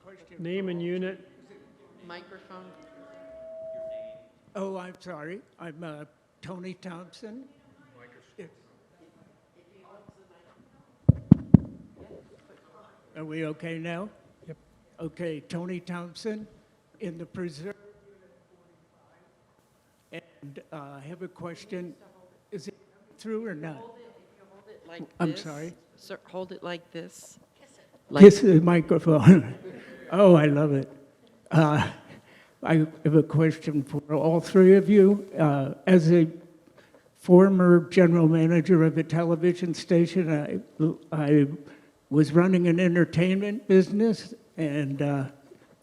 Question. Name and unit. Microphone. Oh, I'm sorry. I'm Tony Thompson. Are we okay now? Yep. Okay, Tony Thompson in the preserve. And I have a question. Is it through or not? Like I'm this. sorry? Sir, hold it like this. Kiss the microphone. Oh, I love it. I have a question for all 3 of you. As a former general manager of a television station, I was running an entertainment business, and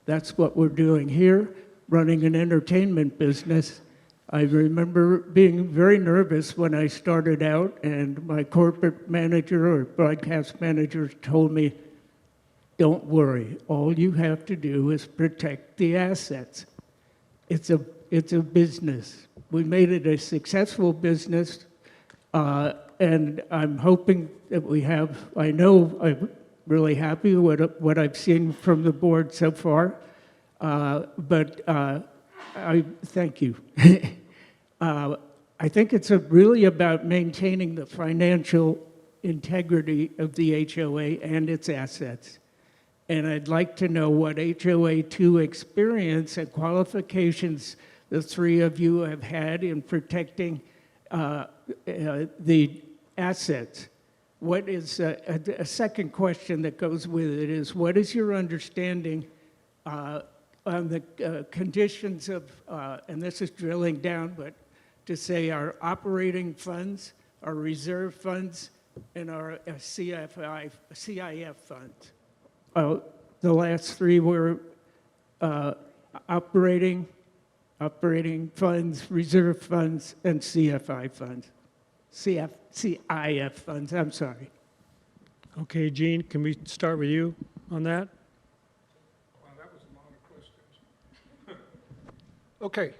that's what we're doing here, running an entertainment business. I remember being very nervous when I started out, and my corporate manager or broadcast manager told me, don't worry, all you have to do is protect the assets. It's a business. We made it a successful business, and I'm hoping that we have, I know I'm really happy with what I've seen from the board so far, but I thank you. I think it's really about maintaining the financial integrity of the HOA and its assets. And I'd like to know what HOA2 experience and qualifications the 3 of you have had in protecting the assets. What is a second question that goes with it is, what is your understanding on the conditions of, and this is drilling down, but to say our operating funds, our reserve funds, and our CIF funds? The last 3 were operating funds, reserve funds, and CIF funds, I'm sorry. Okay, Gene, can we start with you on that? Wow, that was a lot of questions. Okay,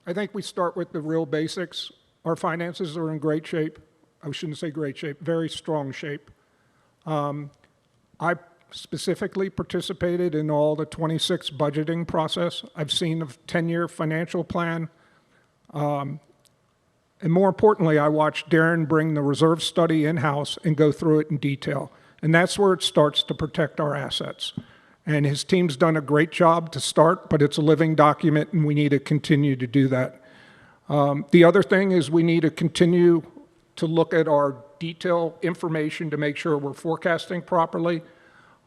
I think we start with the real basics. Our finances are in great shape. I shouldn't say great shape, very strong shape. I specifically participated in all the 26 budgeting process. I've seen the 10-year financial plan. And more importantly, I watched Darren bring the reserve study in-house and go through it in detail. And that's where it starts to protect our assets. And his team's done a great job to start, but it's a living document and we need to continue to do that. The other thing is we need to continue to look at our detailed information to make sure we're forecasting properly.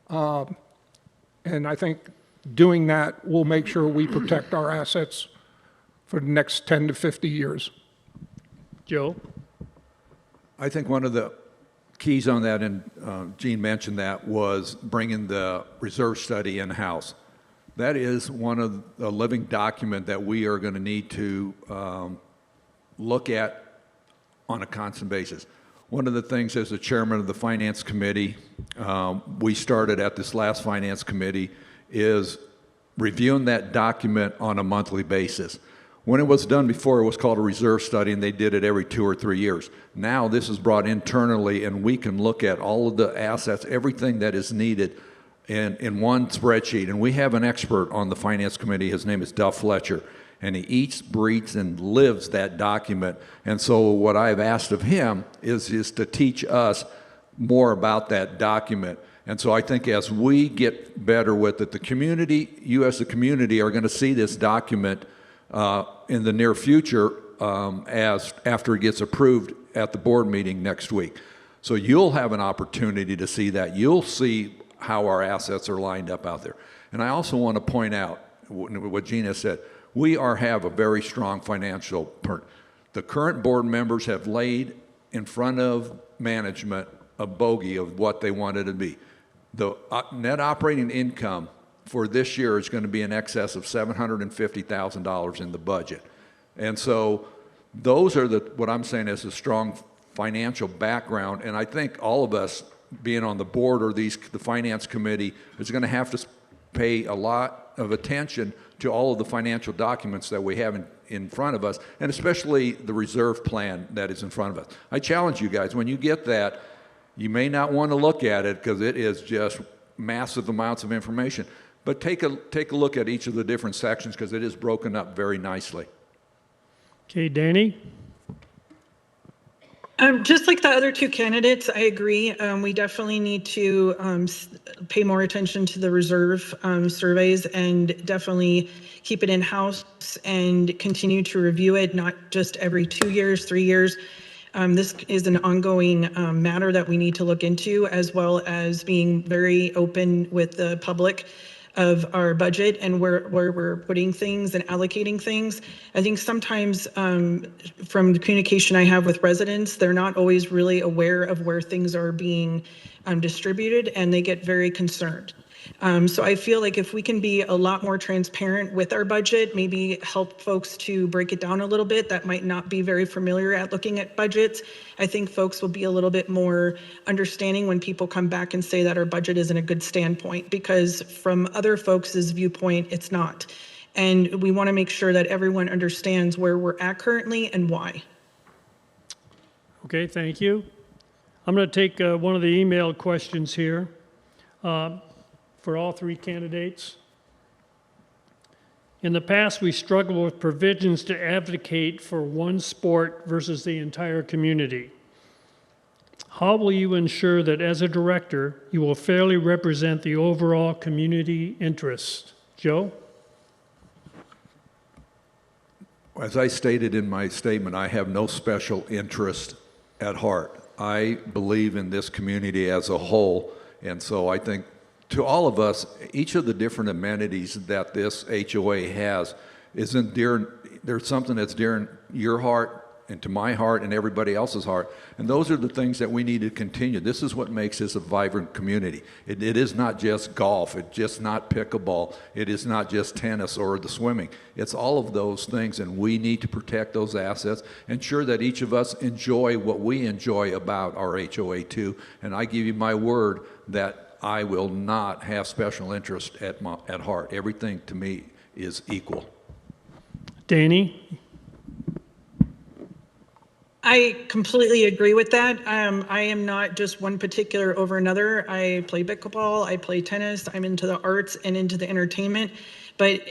And I think doing that will make sure we protect our assets for the next 10 to 50 years. Joe? I think one of the keys on that, and Gene mentioned that, was bringing the reserve study in-house. That is one of the living document that we are going to need to look at on a constant basis. One of the things as the chairman of the finance committee, we started at this last finance committee, is reviewing that document on a monthly basis. When it was done before, it was called a reserve study, and they did it every 2 or 3 years. Now this is brought internally, and we can look at all of the assets, everything that is needed in one spreadsheet. And we have an expert on the finance committee. His name is Duff Fletcher, and he eats, breathes, and lives that document. And so what I've asked of him is to teach us more about that document. And so I think as we get better with it, the community, you as the community, are going to see this document in the near future as after it gets approved at the board meeting next week. So you'll have an opportunity to see that. You'll see how our assets are lined up out there. And I also want to point out what Gina said. We have a very strong financial. The current board members have laid in front of management a bogey of what they wanted to be. The net operating income for this year is going to be in excess of $750,000 in the budget. And so those are what I'm saying is a strong financial background. And I think all of us being on the board or the finance committee is going to have to pay a lot of attention to all of the financial documents that we have in front of us, and especially the reserve plan that is in front of us. I challenge you guys, when you get that, you may not want to look at it because it is just massive amounts of information, but take a look at each of the different sections because it is broken up very nicely. Okay, Danny? Just like the other two candidates, I agree. We definitely need to pay more attention to the reserve surveys and definitely keep it in-house and continue to review it, not just every 2 years, 3 years. This is an ongoing matter that we need to look into, as well as being very open with the public of our budget and where we're putting things and allocating things. I think sometimes from the communication I have with residents, they're not always really aware of where things are being distributed, and they get very concerned. So I feel like if we can be a lot more transparent with our budget, maybe help folks to break it down a little bit that might not be very familiar at looking at budgets, I think folks will be a little bit more understanding when people come back and say that our budget is in a good standpoint, because from other folks' viewpoint, it's not. And we want to make sure that everyone understands where we're at currently and why. Okay, thank you. I'm going to take one of the email questions here for all three candidates. In the past, we struggled with provisions to advocate for one sport versus the entire community. How will you ensure that as a director, you will fairly represent the overall community interest? Joe? As I stated in my statement, I have no special interest at heart. I believe in this community as a whole, and so I think to all of us, each of the different amenities that this HOA has isn't dear. There's something that's dear in your heart and to my heart and everybody else's heart. And those are the things that we need to continue. This is what makes this a vibrant community. It is not just golf. It's just not pickleball. It is not just tennis or the swimming. It's all of those things, and we need to protect those assets, ensure that each of us enjoy what we enjoy about our HOA too. And I give you my word that I will not have special interest at heart. Everything to me is equal. Danny? I completely agree with that. I am not just one particular over another. I play pickleball, I play tennis, I'm into the arts and into the entertainment, but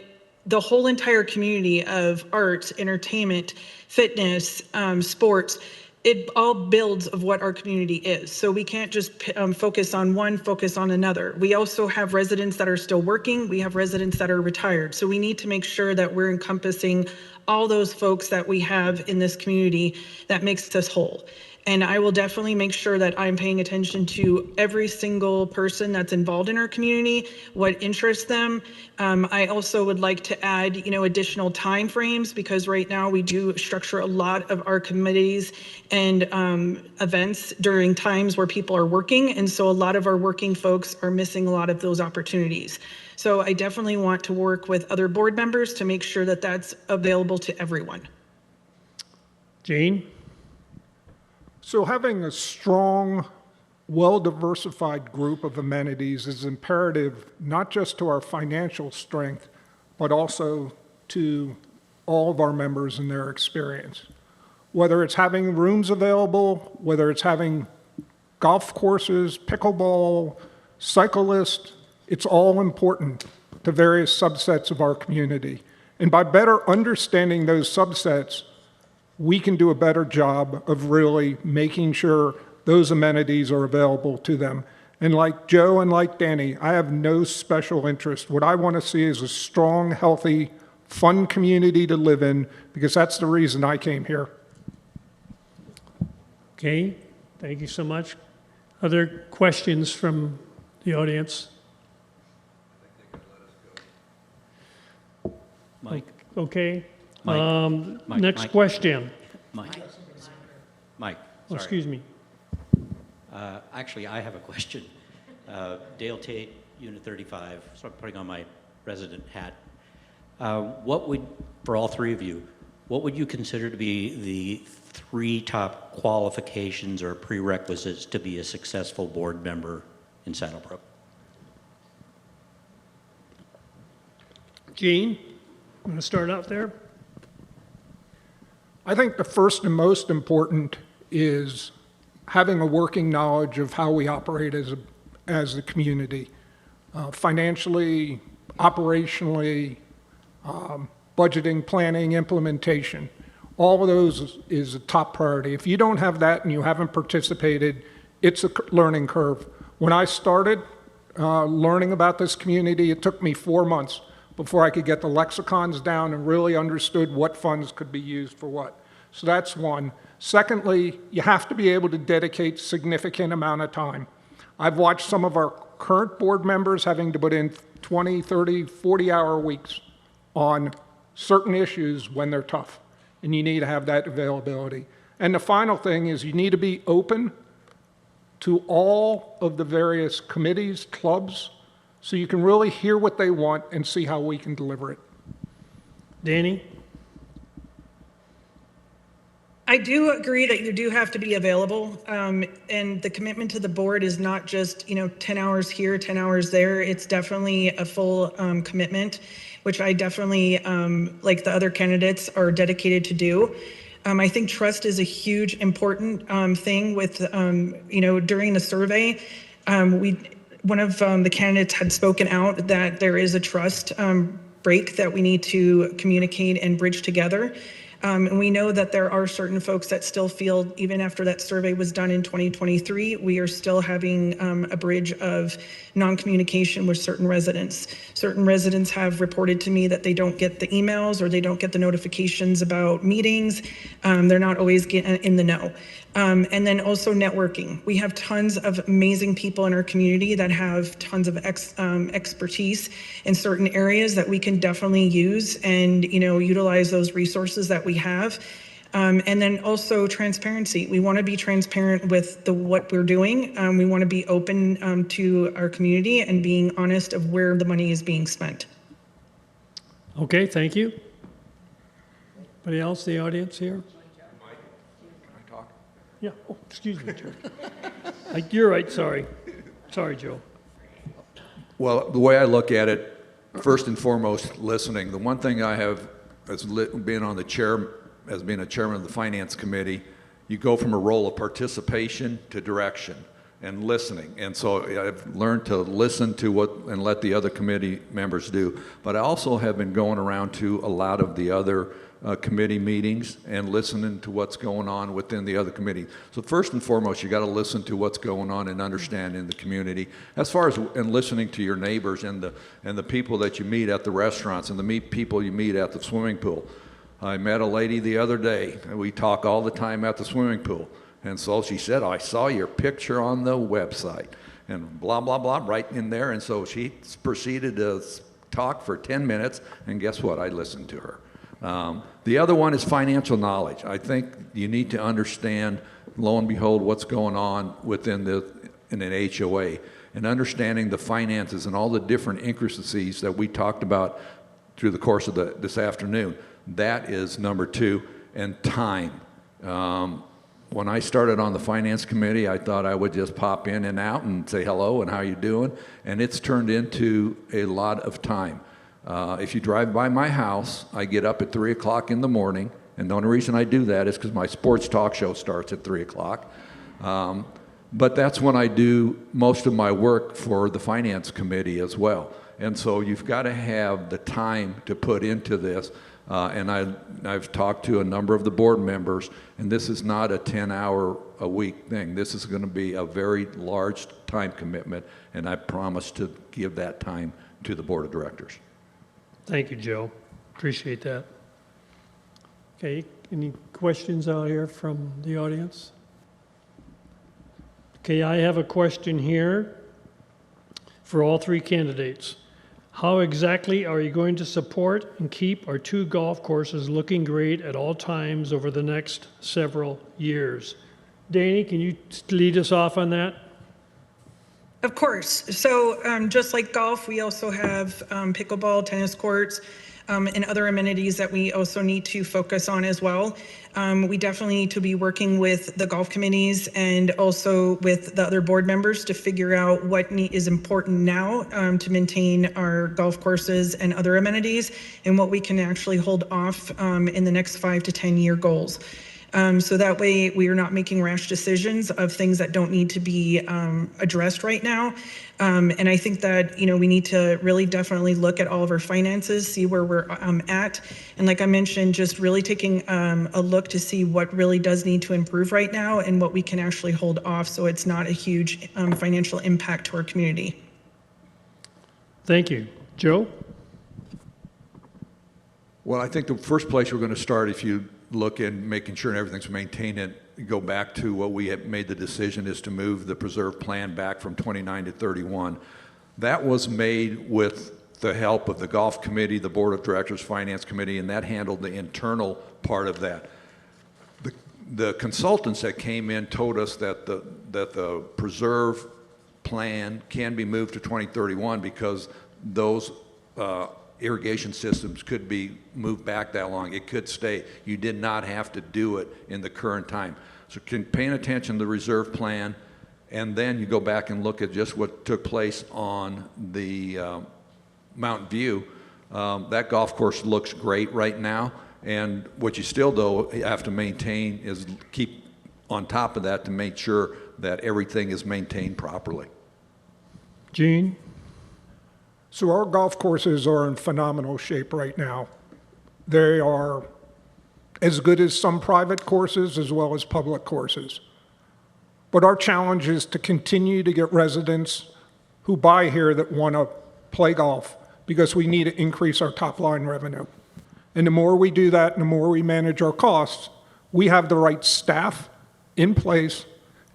the whole entire community of arts, entertainment, fitness, sports, it all builds of what our community is. So we can't just focus on one, focus on another. We also have residents that are still working. We have residents that are retired. So we need to make sure that we're encompassing all those folks that we have in this community that makes us whole. And I will definitely make sure that I'm paying attention to every single person that's involved in our community, what interests them. I also would like to add, additional time frames, because right now we do structure a lot of our committees and events during times where people are working. And so a lot of our working folks are missing a lot of those opportunities. So I definitely want to work with other board members to make sure that that's available to everyone. Jane? So having a strong, well-diversified group of amenities is imperative not just to our financial strength, but also to all of our members and their experience. Whether it's having rooms available, whether it's having golf courses, pickleball, cyclists, it's all important to various subsets of our community. And by better understanding those subsets, we can do a better job of really making sure those amenities are available to them. And like Joe and like Danny, I have no special interest. What I want to see is a strong, healthy, fun community to live in, because that's the reason I came here. Okay, thank you so much. Other questions from the audience? Mike. Okay. Mike, Next Mike. question. Mike. Oh, Sorry. excuse me. Actually, I have a question. Dale Tate, Unit 35, so I'm putting on my resident hat. What would, for all three of you, what would you consider to be the 3 top qualifications or prerequisites to be a successful board member in Saddlebrook? Gene, I'm going to start out there. I think the first and most important is having a working knowledge of how we operate as a community, financially, operationally, budgeting, planning, implementation. All of those is a top priority. If you don't have that and you haven't participated, it's a learning curve. When I started learning about this community, it took me 4 months before I could get the lexicons down and really understood what funds could be used for what. So that's one. Secondly, you have to be able to dedicate significant amount of time. I've watched some of our current board members having to put in 20, 30, 40-hour weeks on certain issues when they're tough, and you need to have that availability. And the final thing is you need to be open to all of the various committees, clubs, so you can really hear what they want and see how we can deliver it. Danny? I do agree that you do have to be available, and the commitment to the board is not just 10 hours here, 10 hours there. It's definitely a full commitment, which I definitely, like the other candidates, are dedicated to do. I think trust is a huge important thing. With during the survey, one of the candidates had spoken out that there is a trust break that we need to communicate and bridge together. And we know that there are certain folks that still feel, even after that survey was done in 2023, we are still having a bridge of non-communication with certain residents. Certain residents have reported to me that they don't get the emails or they don't get the notifications about meetings. They're not always in the know. And then also networking. We have tons of amazing people in our community that have tons of expertise in certain areas that we can definitely use and utilize those resources that we have. And then also transparency. We want to be transparent with what we're doing. We want to be open to our community and being honest of where the money is being spent. Okay, thank you. Anybody else in the audience here? Yeah, oh, excuse me, Joe. You're right, sorry. Sorry, Joe. Well, the way I look at it, first and foremost, listening. The one thing I have, as being on the chair, as being a chairman of the Finance Committee, you go from a role of participation to direction and listening. And so I've learned to listen to what and let the other committee members do. But I also have been going around to a lot of the other committee meetings and listening to what's going on within the other committee. So first and foremost, you got to listen to what's going on and understand in the community. As far as and listening to your neighbors and the people that you meet at the restaurants and the people you meet at the swimming pool. I met a lady the other day, and we talk all the time at the swimming pool. And so she said, I saw your picture on the website, and blah, blah, blah, right in there. And so she proceeded to talk for 10 minutes, and guess what? I listened to her. The other one is financial knowledge. I think you need to understand, lo and behold, what's going on within in an HOA, and understanding the finances and all the different intricacies that we talked about through the course of this afternoon. That is number 2, and time. When I started on the Finance Committee, I thought I would just pop in and out and say hello and how you doing, and it's turned into a lot of time. If you drive by my house, I get up at 3 o'clock in the morning, and the only reason I do that is because my sports talk show starts at 3 o'clock. But that's when I do most of my work for the Finance Committee as well. And so you've got to have the time to put into this. And I've talked to a number of the board members, and this is not a 10-hour-a-week thing. This is going to be a very large time commitment, and I promise to give that time to the board of directors. Thank you, Joe. Appreciate that. Okay, any questions out here from the audience? Okay, I have a question here for all 3 candidates. How exactly are you going to support and keep our 2 golf courses looking great at all times over the next several years? Danny, can you lead us off on that? Of course. So just like golf, we also have pickleball, tennis courts, and other amenities that we also need to focus on as well. We definitely need to be working with the golf committees and also with the other board members to figure out what is important now to maintain our golf courses and other amenities, and what we can actually hold off in the next 5 to 10 year goals. So that way we are not making rash decisions of things that don't need to be addressed right now. And I think that, we need to really definitely look at all of our finances, see where we're at. And like I mentioned, just really taking a look to see what really does need to improve right now and what we can actually hold off so it's not a huge financial impact to our community. Thank you. Joe? Well, I think the first place we're going to start, if you look in making sure everything's maintained, and go back to what we have made the decision is to move the preserve plan back from 29 to 31. That was made with the help of the golf committee, the board of directors, finance committee, and that handled the internal part of that. The consultants that came in told us that the preserve plan can be moved to 2031 because those irrigation systems could be moved back that long. It could stay. You did not have to do it in the current time. So paying attention to the reserve plan, and then you go back and look at just what took place on the Mountain View. That golf course looks great right now, and what you still though have to maintain is keep on top of that to make sure that everything is maintained properly. Gene? So our golf courses are in phenomenal shape right now. They are as good as some private courses as well as public courses. But our challenge is to continue to get residents who buy here that want to play golf, because we need to increase our top line revenue. And the more we do that and the more we manage our costs, we have the right staff in place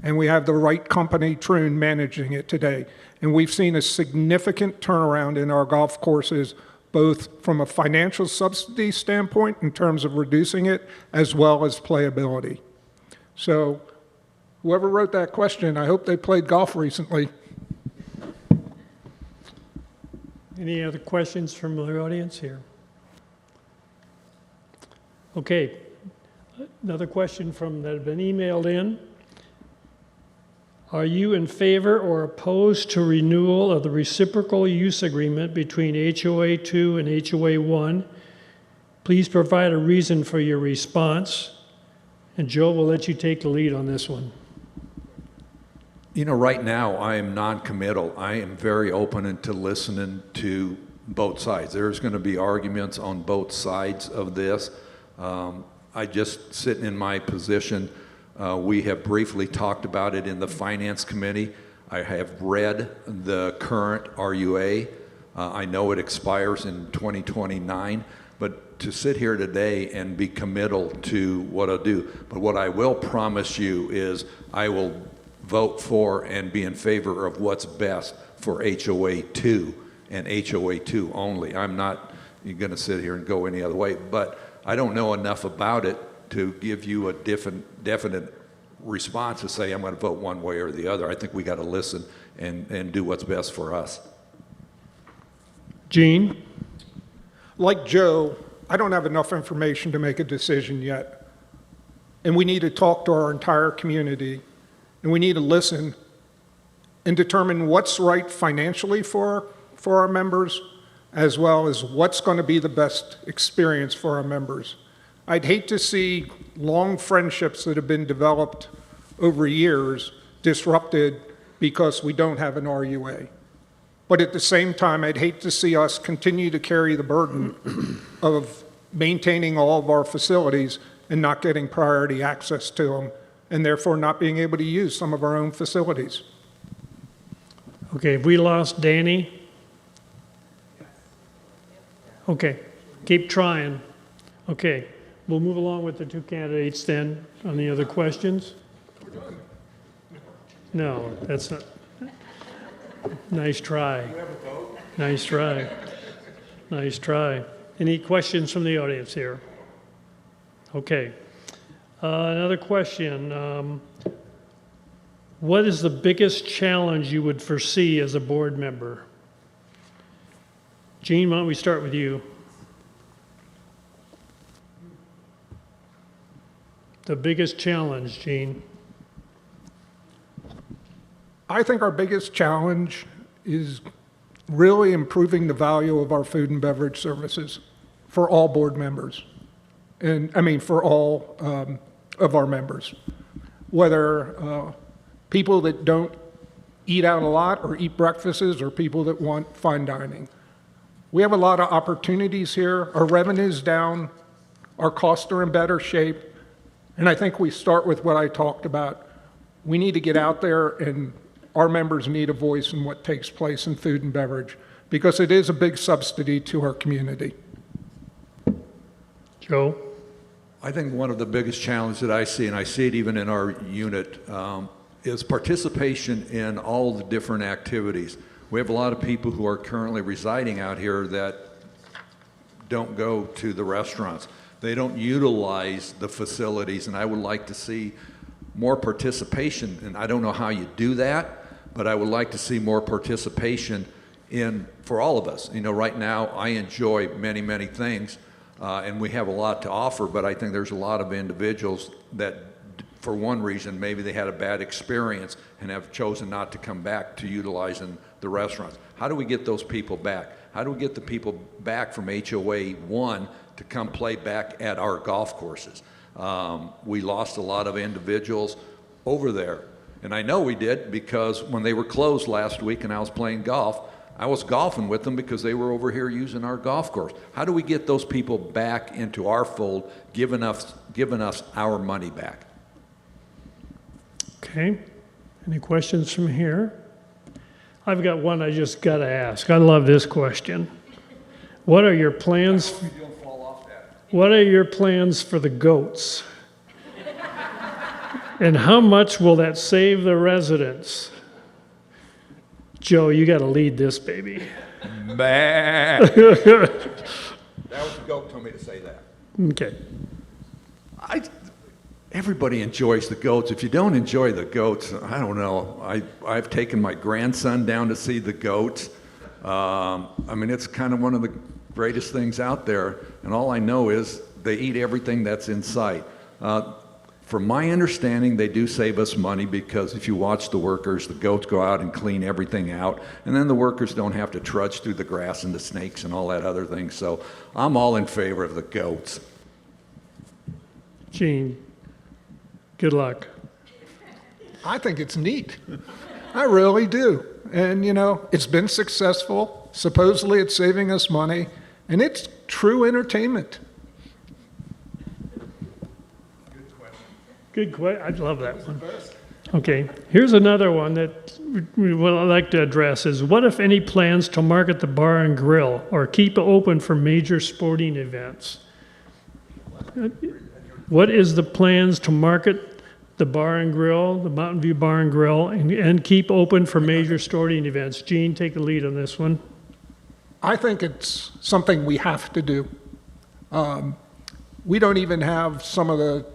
and we have the right company, Troon, managing it today. And we've seen a significant turnaround in our golf courses, both from a financial subsidy standpoint in terms of reducing it, as well as playability. So whoever wrote that question, I hope they played golf recently. Any other questions from the audience here? Okay, another question that had been emailed in. Are you in favor or opposed to renewal of the reciprocal use agreement between HOA 2 and HOA 1? Please provide a reason for your response. And Joe, will let you take the lead on this one. Right now I am non-committal. I am very open to listening to both sides. There's going to be arguments on both sides of this. I just sitting in my position. We have briefly talked about it in the Finance Committee. I have read the current RUA. I know it expires in 2029, but to sit here today and be committal to what I'll do. But what I will promise you is I will vote for and be in favor of what's best for HOA 2 and HOA 2 only. I'm not going to sit here and go any other way, but I don't know enough about it to give you a definite response to say I'm going to vote one way or the other. I think we got to listen and do what's best for us. Gene? Like Joe, I don't have enough information to make a decision yet. And we need to talk to our entire community, and we need to listen and determine what's right financially for our members, as well as what's going to be the best experience for our members. I'd hate to see long friendships that have been developed over years disrupted because we don't have an RUA. But at the same time, I'd hate to see us continue to carry the burden of maintaining all of our facilities and not getting priority access to them, and therefore not being able to use some of our own facilities. Okay, have we lost Danny? Okay, keep trying. Okay, we'll move along with the two candidates then. Any other questions? No, that's not. Nice try. Nice try. Nice try. Any questions from the audience here? Okay. Another question. What is the biggest challenge you would foresee as a board member? Gene, why don't we start with you? The biggest challenge, Gene. I think our biggest challenge is really improving the value of our food and beverage services for all board members. And I mean, for all of our members, whether people that don't eat out a lot or eat breakfasts or people that want fine dining. We have a lot of opportunities here. Our revenue's down, our costs are in better shape, and I think we start with what I talked about. We need to get out there, and our members need a voice in what takes place in food and beverage, because it is a big subsidy to our community. Joe? I think one of the biggest challenges that I see, and I see it even in our unit, is participation in all the different activities. We have a lot of people who are currently residing out here that don't go to the restaurants. They don't utilize the facilities, and I would like to see more participation. And I don't know how you do that, but I would like to see more participation for all of us. You know, right now I enjoy many, many things, and we have a lot to offer, but I think there's a lot of individuals that, for one reason, maybe they had a bad experience and have chosen not to come back to utilizing the restaurants. How do we get those people back? How do we get the people back from HOA 1 to come play back at our golf courses? We lost a lot of individuals over there. And I know we did, because when they were closed last week and I was playing golf, I was golfing with them because they were over here using our golf course. How do we get those people back into our fold, giving us our money back? Okay. Any questions from here? I've got one I just got to ask. I love this question. What are your plans? What are your plans for the goats? And how much will that save the residents? Joe, you got to lead this baby. That was the goat told me to say that. Okay. Everybody enjoys the goats. If you don't enjoy the goats, I don't know. I've taken my grandson down to see the goats. I mean, it's kind of one of the greatest things out there. And all I know is they eat everything that's in sight. From my understanding, they do save us money, because if you watch the workers, the goats go out and clean everything out, and then the workers don't have to trudge through the grass and the snakes and all that other thing. So I'm all in favor of the goats. Gene, good luck. I think it's neat. I really do. And, you know, it's been successful. Supposedly it's saving us money, and it's true entertainment. Good question. I'd love that one. Okay, here's another one that what I'd like to address is, what, if any, plans to market the bar and grill or keep it open for major sporting events? What is the plans to market the bar and grill, the Mountain View Bar and Grill, and keep open for major sporting events? Gene, take the lead on this one. I think it's something we have to do. We don't even have some of the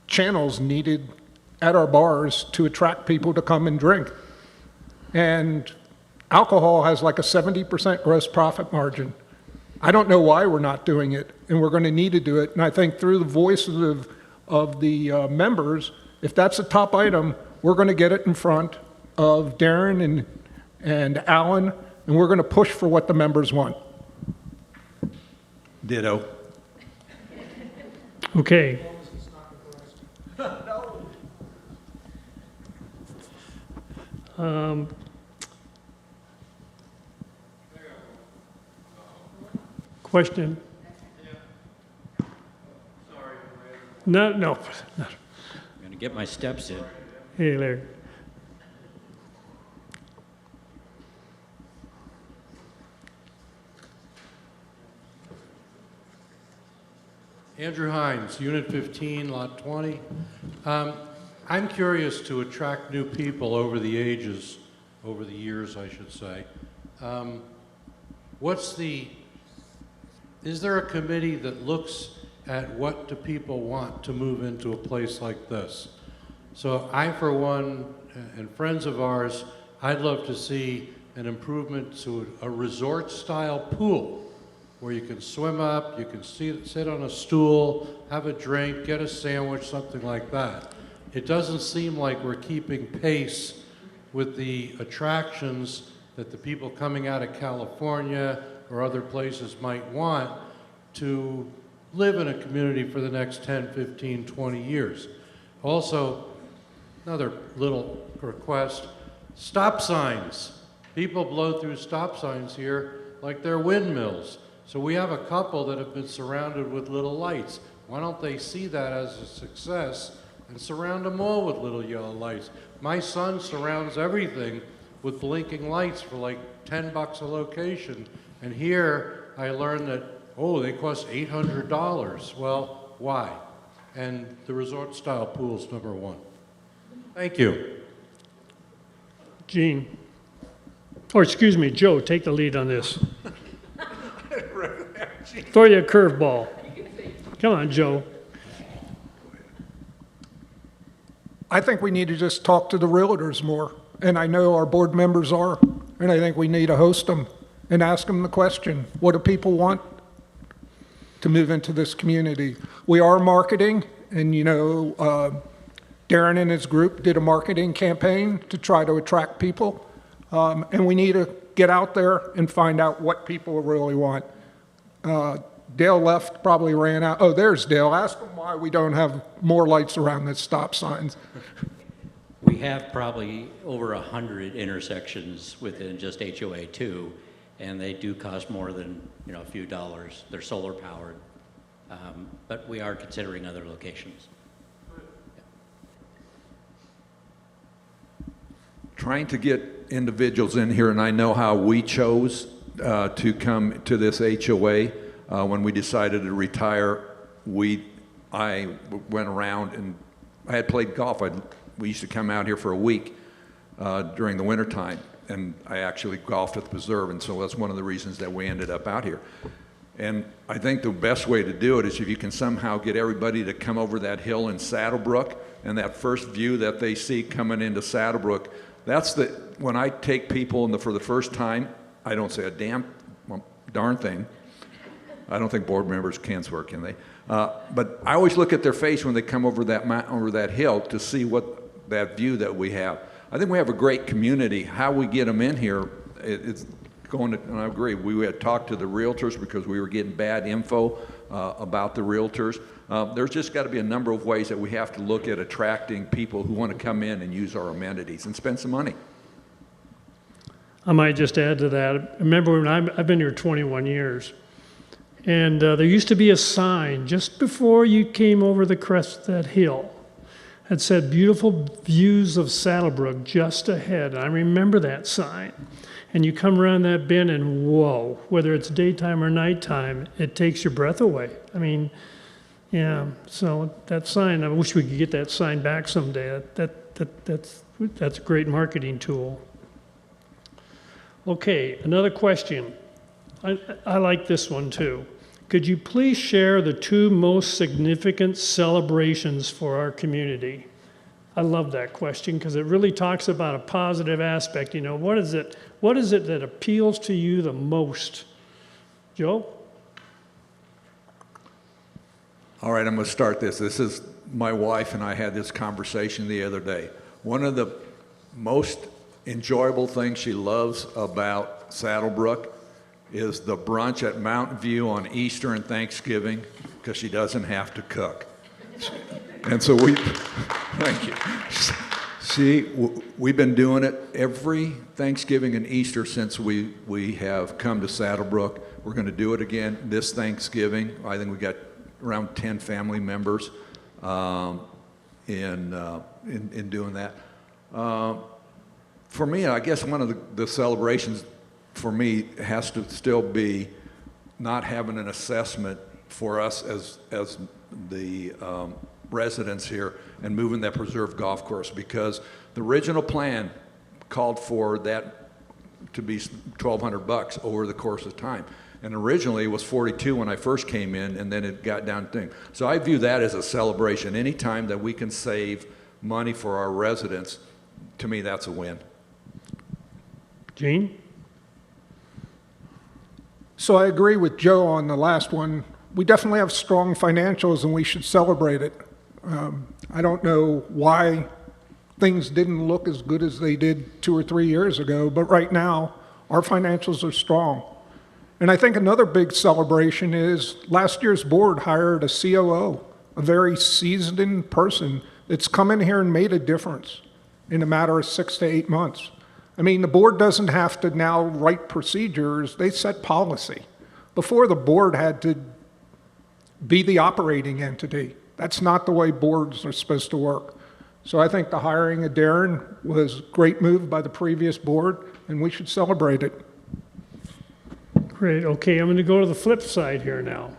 channels needed at our bars to attract people to come and drink. And alcohol has like a 70% gross profit margin. I don't know why we're not doing it, and we're going to need to do it. And I think through the voices of the members, if that's a top item, we're going to get it in front of Darren and Alan, and we're going to push for what the members want. Ditto. Okay. Question? No. I'm going to get my steps in. Hey, Larry. Andrew Hines, Unit 15, Lot 20. I'm curious to attract new people over the years, I should say. Is there a committee that looks at what do people want to move into a place like this? So I, for one, and friends of ours, I'd love to see an improvement to a resort-style pool where you can swim up, you can sit on a stool, have a drink, get a sandwich, something like that. It doesn't seem like we're keeping pace with the attractions that the people coming out of California or other places might want to live in a community for the next 10, 15, 20 years. Also, another little request, stop signs. People blow through stop signs here like they're windmills. So we have a couple that have been surrounded with little lights. Why don't they see that as a success and surround them all with little yellow lights? My son surrounds everything with blinking lights for like $10 a location. And here I learned that, oh, they cost $800. Well, why? And the resort style pool's number one. Thank you. Gene, or excuse me, Joe, take the lead on this. Throw you a curveball. Come on, Joe. I think we need to just talk to the realtors more, and I know our board members are, and I think we need to host them and ask them the question, what do people want to move into this community? We are marketing, and you know, Darren and his group did a marketing campaign to try to attract people, and we need to get out there and find out what people really want. Dale left, probably ran out. Oh, there's Dale. Ask him why we don't have more lights around the stop signs. We have probably over 100 intersections within just HOA 2, and they do cost more than, you know, a few dollars. They're solar powered, but we are considering other locations. Trying to get individuals in here, and I know how we chose to come to this HOA. When we decided to retire, I went around and I had played golf. We used to come out here for a week during the wintertime, and I actually golfed at the preserve, and so that's one of the reasons that we ended up out here. And I think the best way to do it is if you can somehow get everybody to come over that hill in Saddlebrook, and that first view that they see coming into Saddlebrook, when I take people for the first time, I don't say a darn thing. I don't think board members can swear, can they? But I always look at their face when they come over that mountain, over that hill, to see what that view that we have. I think we have a great community. How we get them in here, it's going to, and I agree, we had talked to the realtors because we were getting bad info about the realtors. There's just got to be a number of ways that we have to look at attracting people who want to come in and use our amenities and spend some money. I might just add to that. I remember when I've been here 21 years, and there used to be a sign just before you came over the crest of that hill that said beautiful views of Saddlebrook just ahead. I remember that sign. And you come around that bend and whoa, whether it's daytime or nighttime, it takes your breath away. I mean, yeah, so that sign, I wish we could get that sign back someday. That's a great marketing tool. Okay, another question. I like this one too. Could you please share the 2 most significant celebrations for our community? I love that question because it really talks about a positive aspect. You know, what is it that appeals to you the most? Joe? All right, I'm going to start this. This is my wife and I had this conversation the other day. One of the most enjoyable things she loves about Saddlebrook is the brunch at Mountain View on Easter and Thanksgiving because she doesn't have to cook. And so thank you. We've been doing it every Thanksgiving and Easter since we have come to Saddlebrook. We're going to do it again this Thanksgiving. I think we got around 10 family members in doing that. For me, I guess one of the celebrations for me has to still be not having an assessment for us as the residents here and moving that preserve golf course, because the original plan called for that to be $1,200 over the course of time. And originally it was $42 when I first came in, and then it got down to. So I view that as a celebration. Anytime that we can save money for our residents, to me, that's a win. Gene? So I agree with Joe on the last one. We definitely have strong financials and we should celebrate it. I don't know why things didn't look as good as they did 2 or 3 years ago, but right now our financials are strong. And I think another big celebration is last year's board hired a COO, a very seasoned person that's come in here and made a difference in a matter of 6 to 8 months. I mean, the board doesn't have to now write procedures, they set policy. Before, the board had to be the operating entity. That's not the way boards are supposed to work. So I think the hiring of Darren was a great move by the previous board, and we should celebrate it. Great. Okay, I'm going to go to the flip side here now.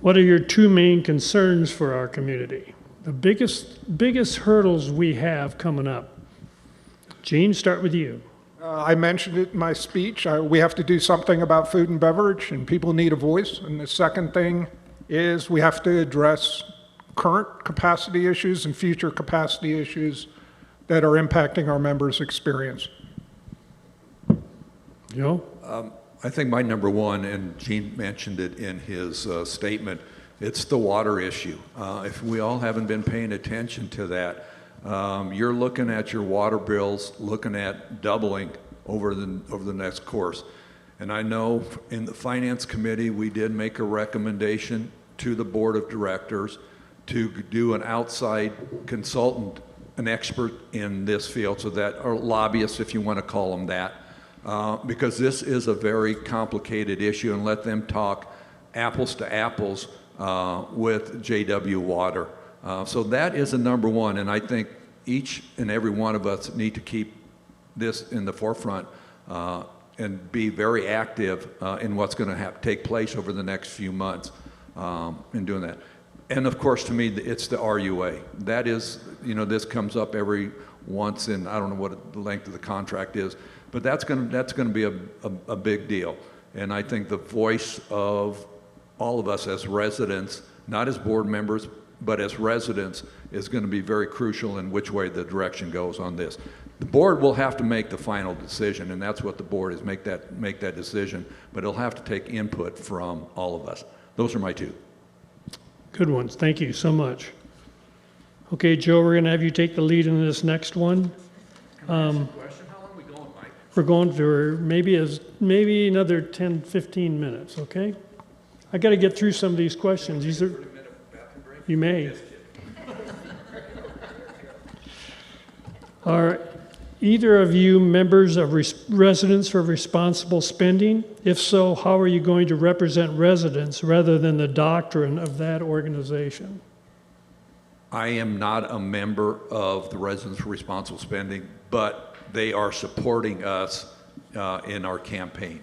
What are your 2 main concerns for our community? The biggest hurdles we have coming up. Gene, start with you. I mentioned it in my speech. We have to do something about food and beverage, and people need a voice. And the second thing is we have to address current capacity issues and future capacity issues that are impacting our members' experience. Joe? I think my number one, and Gene mentioned it in his statement, it's the water issue. If we all haven't been paying attention to that, you're looking at your water bills, looking at doubling over the next course. And I know in the Finance Committee, we did make a recommendation to the Board of Directors to do an outside consultant, an expert in this field, so that, or lobbyists, if you want to call them that, because this is a very complicated issue, and let them talk apples to apples with JW Water. So that is a number one, and I think each and every one of us need to keep this in the forefront and be very active in what's going to take place over the next few months in doing that. And of course, to me, it's the RUA. That is, you know, this comes up every once in, I don't know what the length of the contract is, but that's going to be a big deal. And I think the voice of all of us as residents, not as board members, but as residents, is going to be very crucial in which way the direction goes on this. The board will have to make the final decision, and that's what the board is, make that decision, but it'll have to take input from all of us. Those are my 2. Good ones. Thank you so much. Okay, Joe, we're going to have you take the lead in this next one. How long are we going, Mike? We're going for maybe another 10, 15 minutes, okay? I got to get through some of these questions. These are, you may. Are either of you members of Residents for Responsible Spending? If so, how are you going to represent residents rather than the doctrine of that organization? I am not a member of the Residents for Responsible Spending, but they are supporting us in our campaign.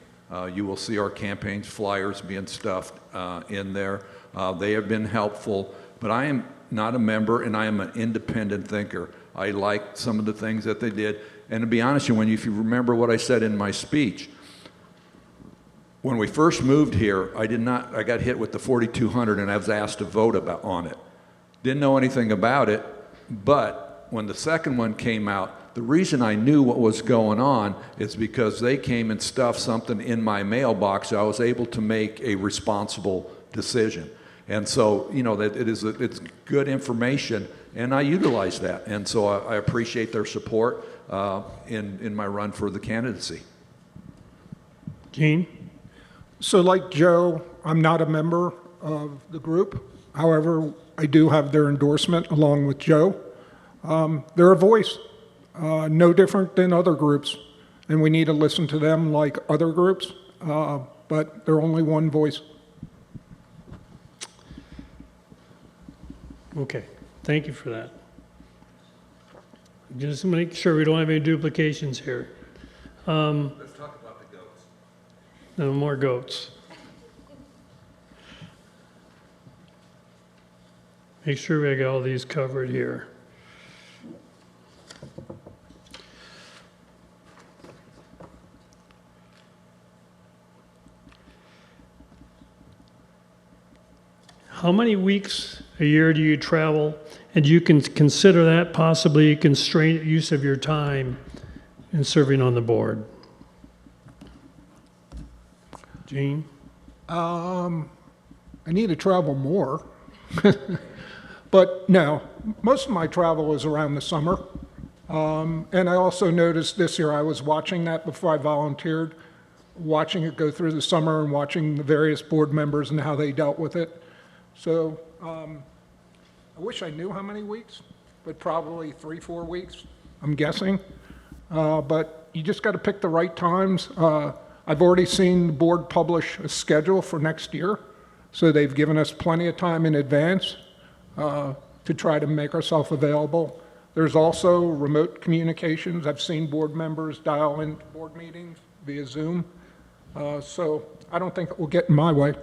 You will see our campaign flyers being stuffed in there. They have been helpful, but I am not a member, and I am an independent thinker. I like some of the things that they did. And to be honest with you, if you remember what I said in my speech, when we first moved here, I got hit with the 4200 and I was asked to vote on it. Didn't know anything about it, but when the second one came out, the reason I knew what was going on is because they came and stuffed something in my mailbox. So I was able to make a responsible decision. And so, you know, that it's good information, and I utilize that. And so I appreciate their support in my run for the candidacy. Gene? So like Joe, I'm not a member of the group. However, I do have their endorsement along with Joe. They're a voice, no different than other groups, and we need to listen to them like other groups, but they're only one voice. Okay, thank you for that. Just make sure we don't have any duplications here. Let's talk about the goats. No more goats. Make sure we got all these covered here. How many weeks a year do you travel, And you can consider that possibly a constrained use of your time in serving on the board. Gene? I need to travel more. But no, most of my travel is around the summer. And I also noticed this year, I was watching that before I volunteered, watching it go through the summer and watching the various board members and how they dealt with it. So I wish I knew how many weeks, but probably 3-4 weeks, I'm guessing. But you just got to pick the right times. I've already seen the board publish a schedule for next year, so they've given us plenty of time in advance to try to make ourselves available. There's also remote communications. I've seen board members dial into board meetings via Zoom. So I don't think it will get in my way.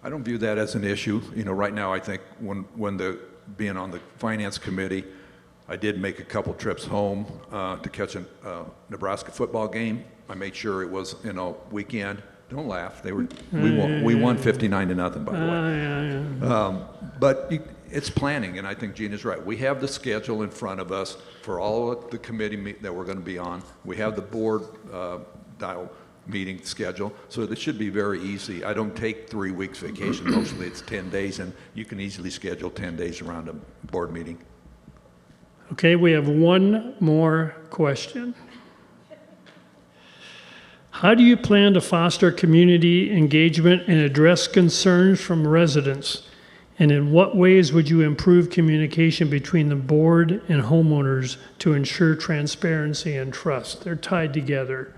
I don't view that as an issue. You know, right now, I think being on the finance committee, I did make a couple trips home to catch a Nebraska football game. I made sure it was, weekend. Don't laugh. We won 59-0, by the way. But it's planning, and I think Gina's right. We have the schedule in front of us for all of the committee that we're going to be on. We have the board dial meeting schedule, so it should be very easy. I don't take 3 weeks vacation. Mostly it's 10 days, and you can easily schedule 10 days around a board meeting. Okay, we have one more question. How do you plan to foster community engagement and address concerns from residents? And in what ways would you improve communication between the board and homeowners to ensure transparency and trust? They're tied together.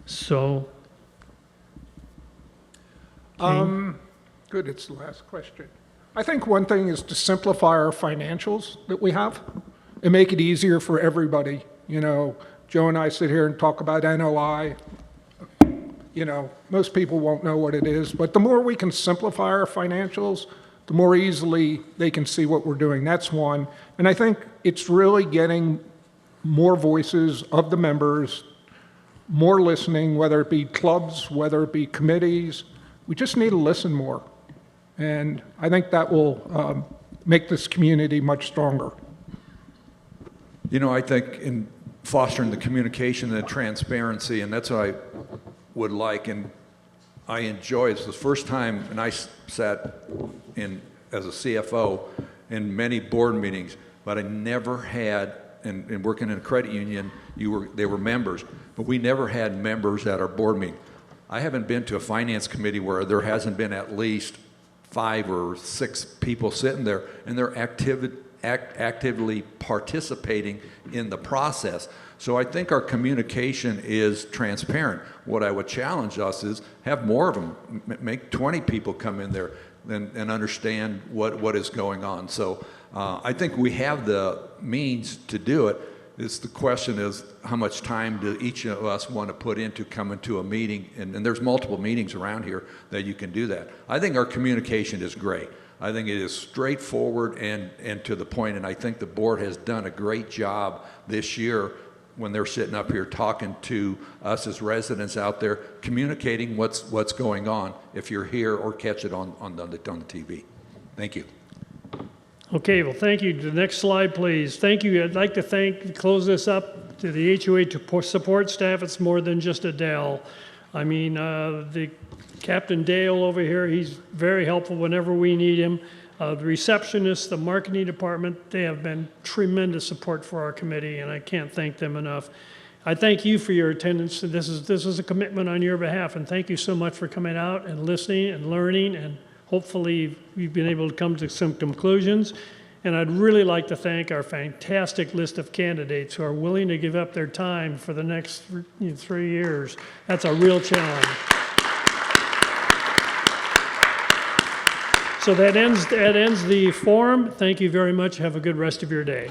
So. Good, it's the last question. I think one thing is to simplify our financials that we have and make it easier for everybody. You know, Joe and I sit here and talk about NOI. You know, most people won't know what it is, but the more we can simplify our financials, the more easily they can see what we're doing. That's one. And I think it's really getting more voices of the members, more listening, whether it be clubs, whether it be committees. We just need to listen more. And I think that will make this community much stronger. You know, I think in fostering the communication and the transparency, and that's what I would like, and I enjoy. It's the first time, and I sat in as a CFO in many board meetings, but I never had, and working in a credit union, they were members, but we never had members at our board meeting. I haven't been to a finance committee where there hasn't been at least 5 or 6 people sitting there, and they're actively participating in the process. So I think our communication is transparent. What I would challenge us is have more of them. Make 20 people come in there and understand what is going on. So I think we have the means to do it. The question is how much time do each of us want to put into coming to a meeting? And there's multiple meetings around here that you can do that. I think our communication is great. I think it is straightforward and to the point, and I think the board has done a great job this year when they're sitting up here talking to us as residents out there, communicating what's going on if you're here or catch it on the TV. Thank you. Okay, well, thank you. The next slide, please. Thank you. I'd like to close this up to the HOA to support staff. It's more than just a Dell. I mean, the Captain Dale over here, he's very helpful whenever we need him. The receptionists, the marketing department, they have been tremendous support for our committee, and I can't thank them enough. I thank you for your attendance. This is a commitment on your behalf, and thank you so much for coming out and listening and learning, and hopefully you've been able to come to some conclusions. And I'd really like to thank our fantastic list of candidates who are willing to give up their time for the next 3 years. That's a real challenge. So that ends the forum. Thank you very much. Have a good rest of your day.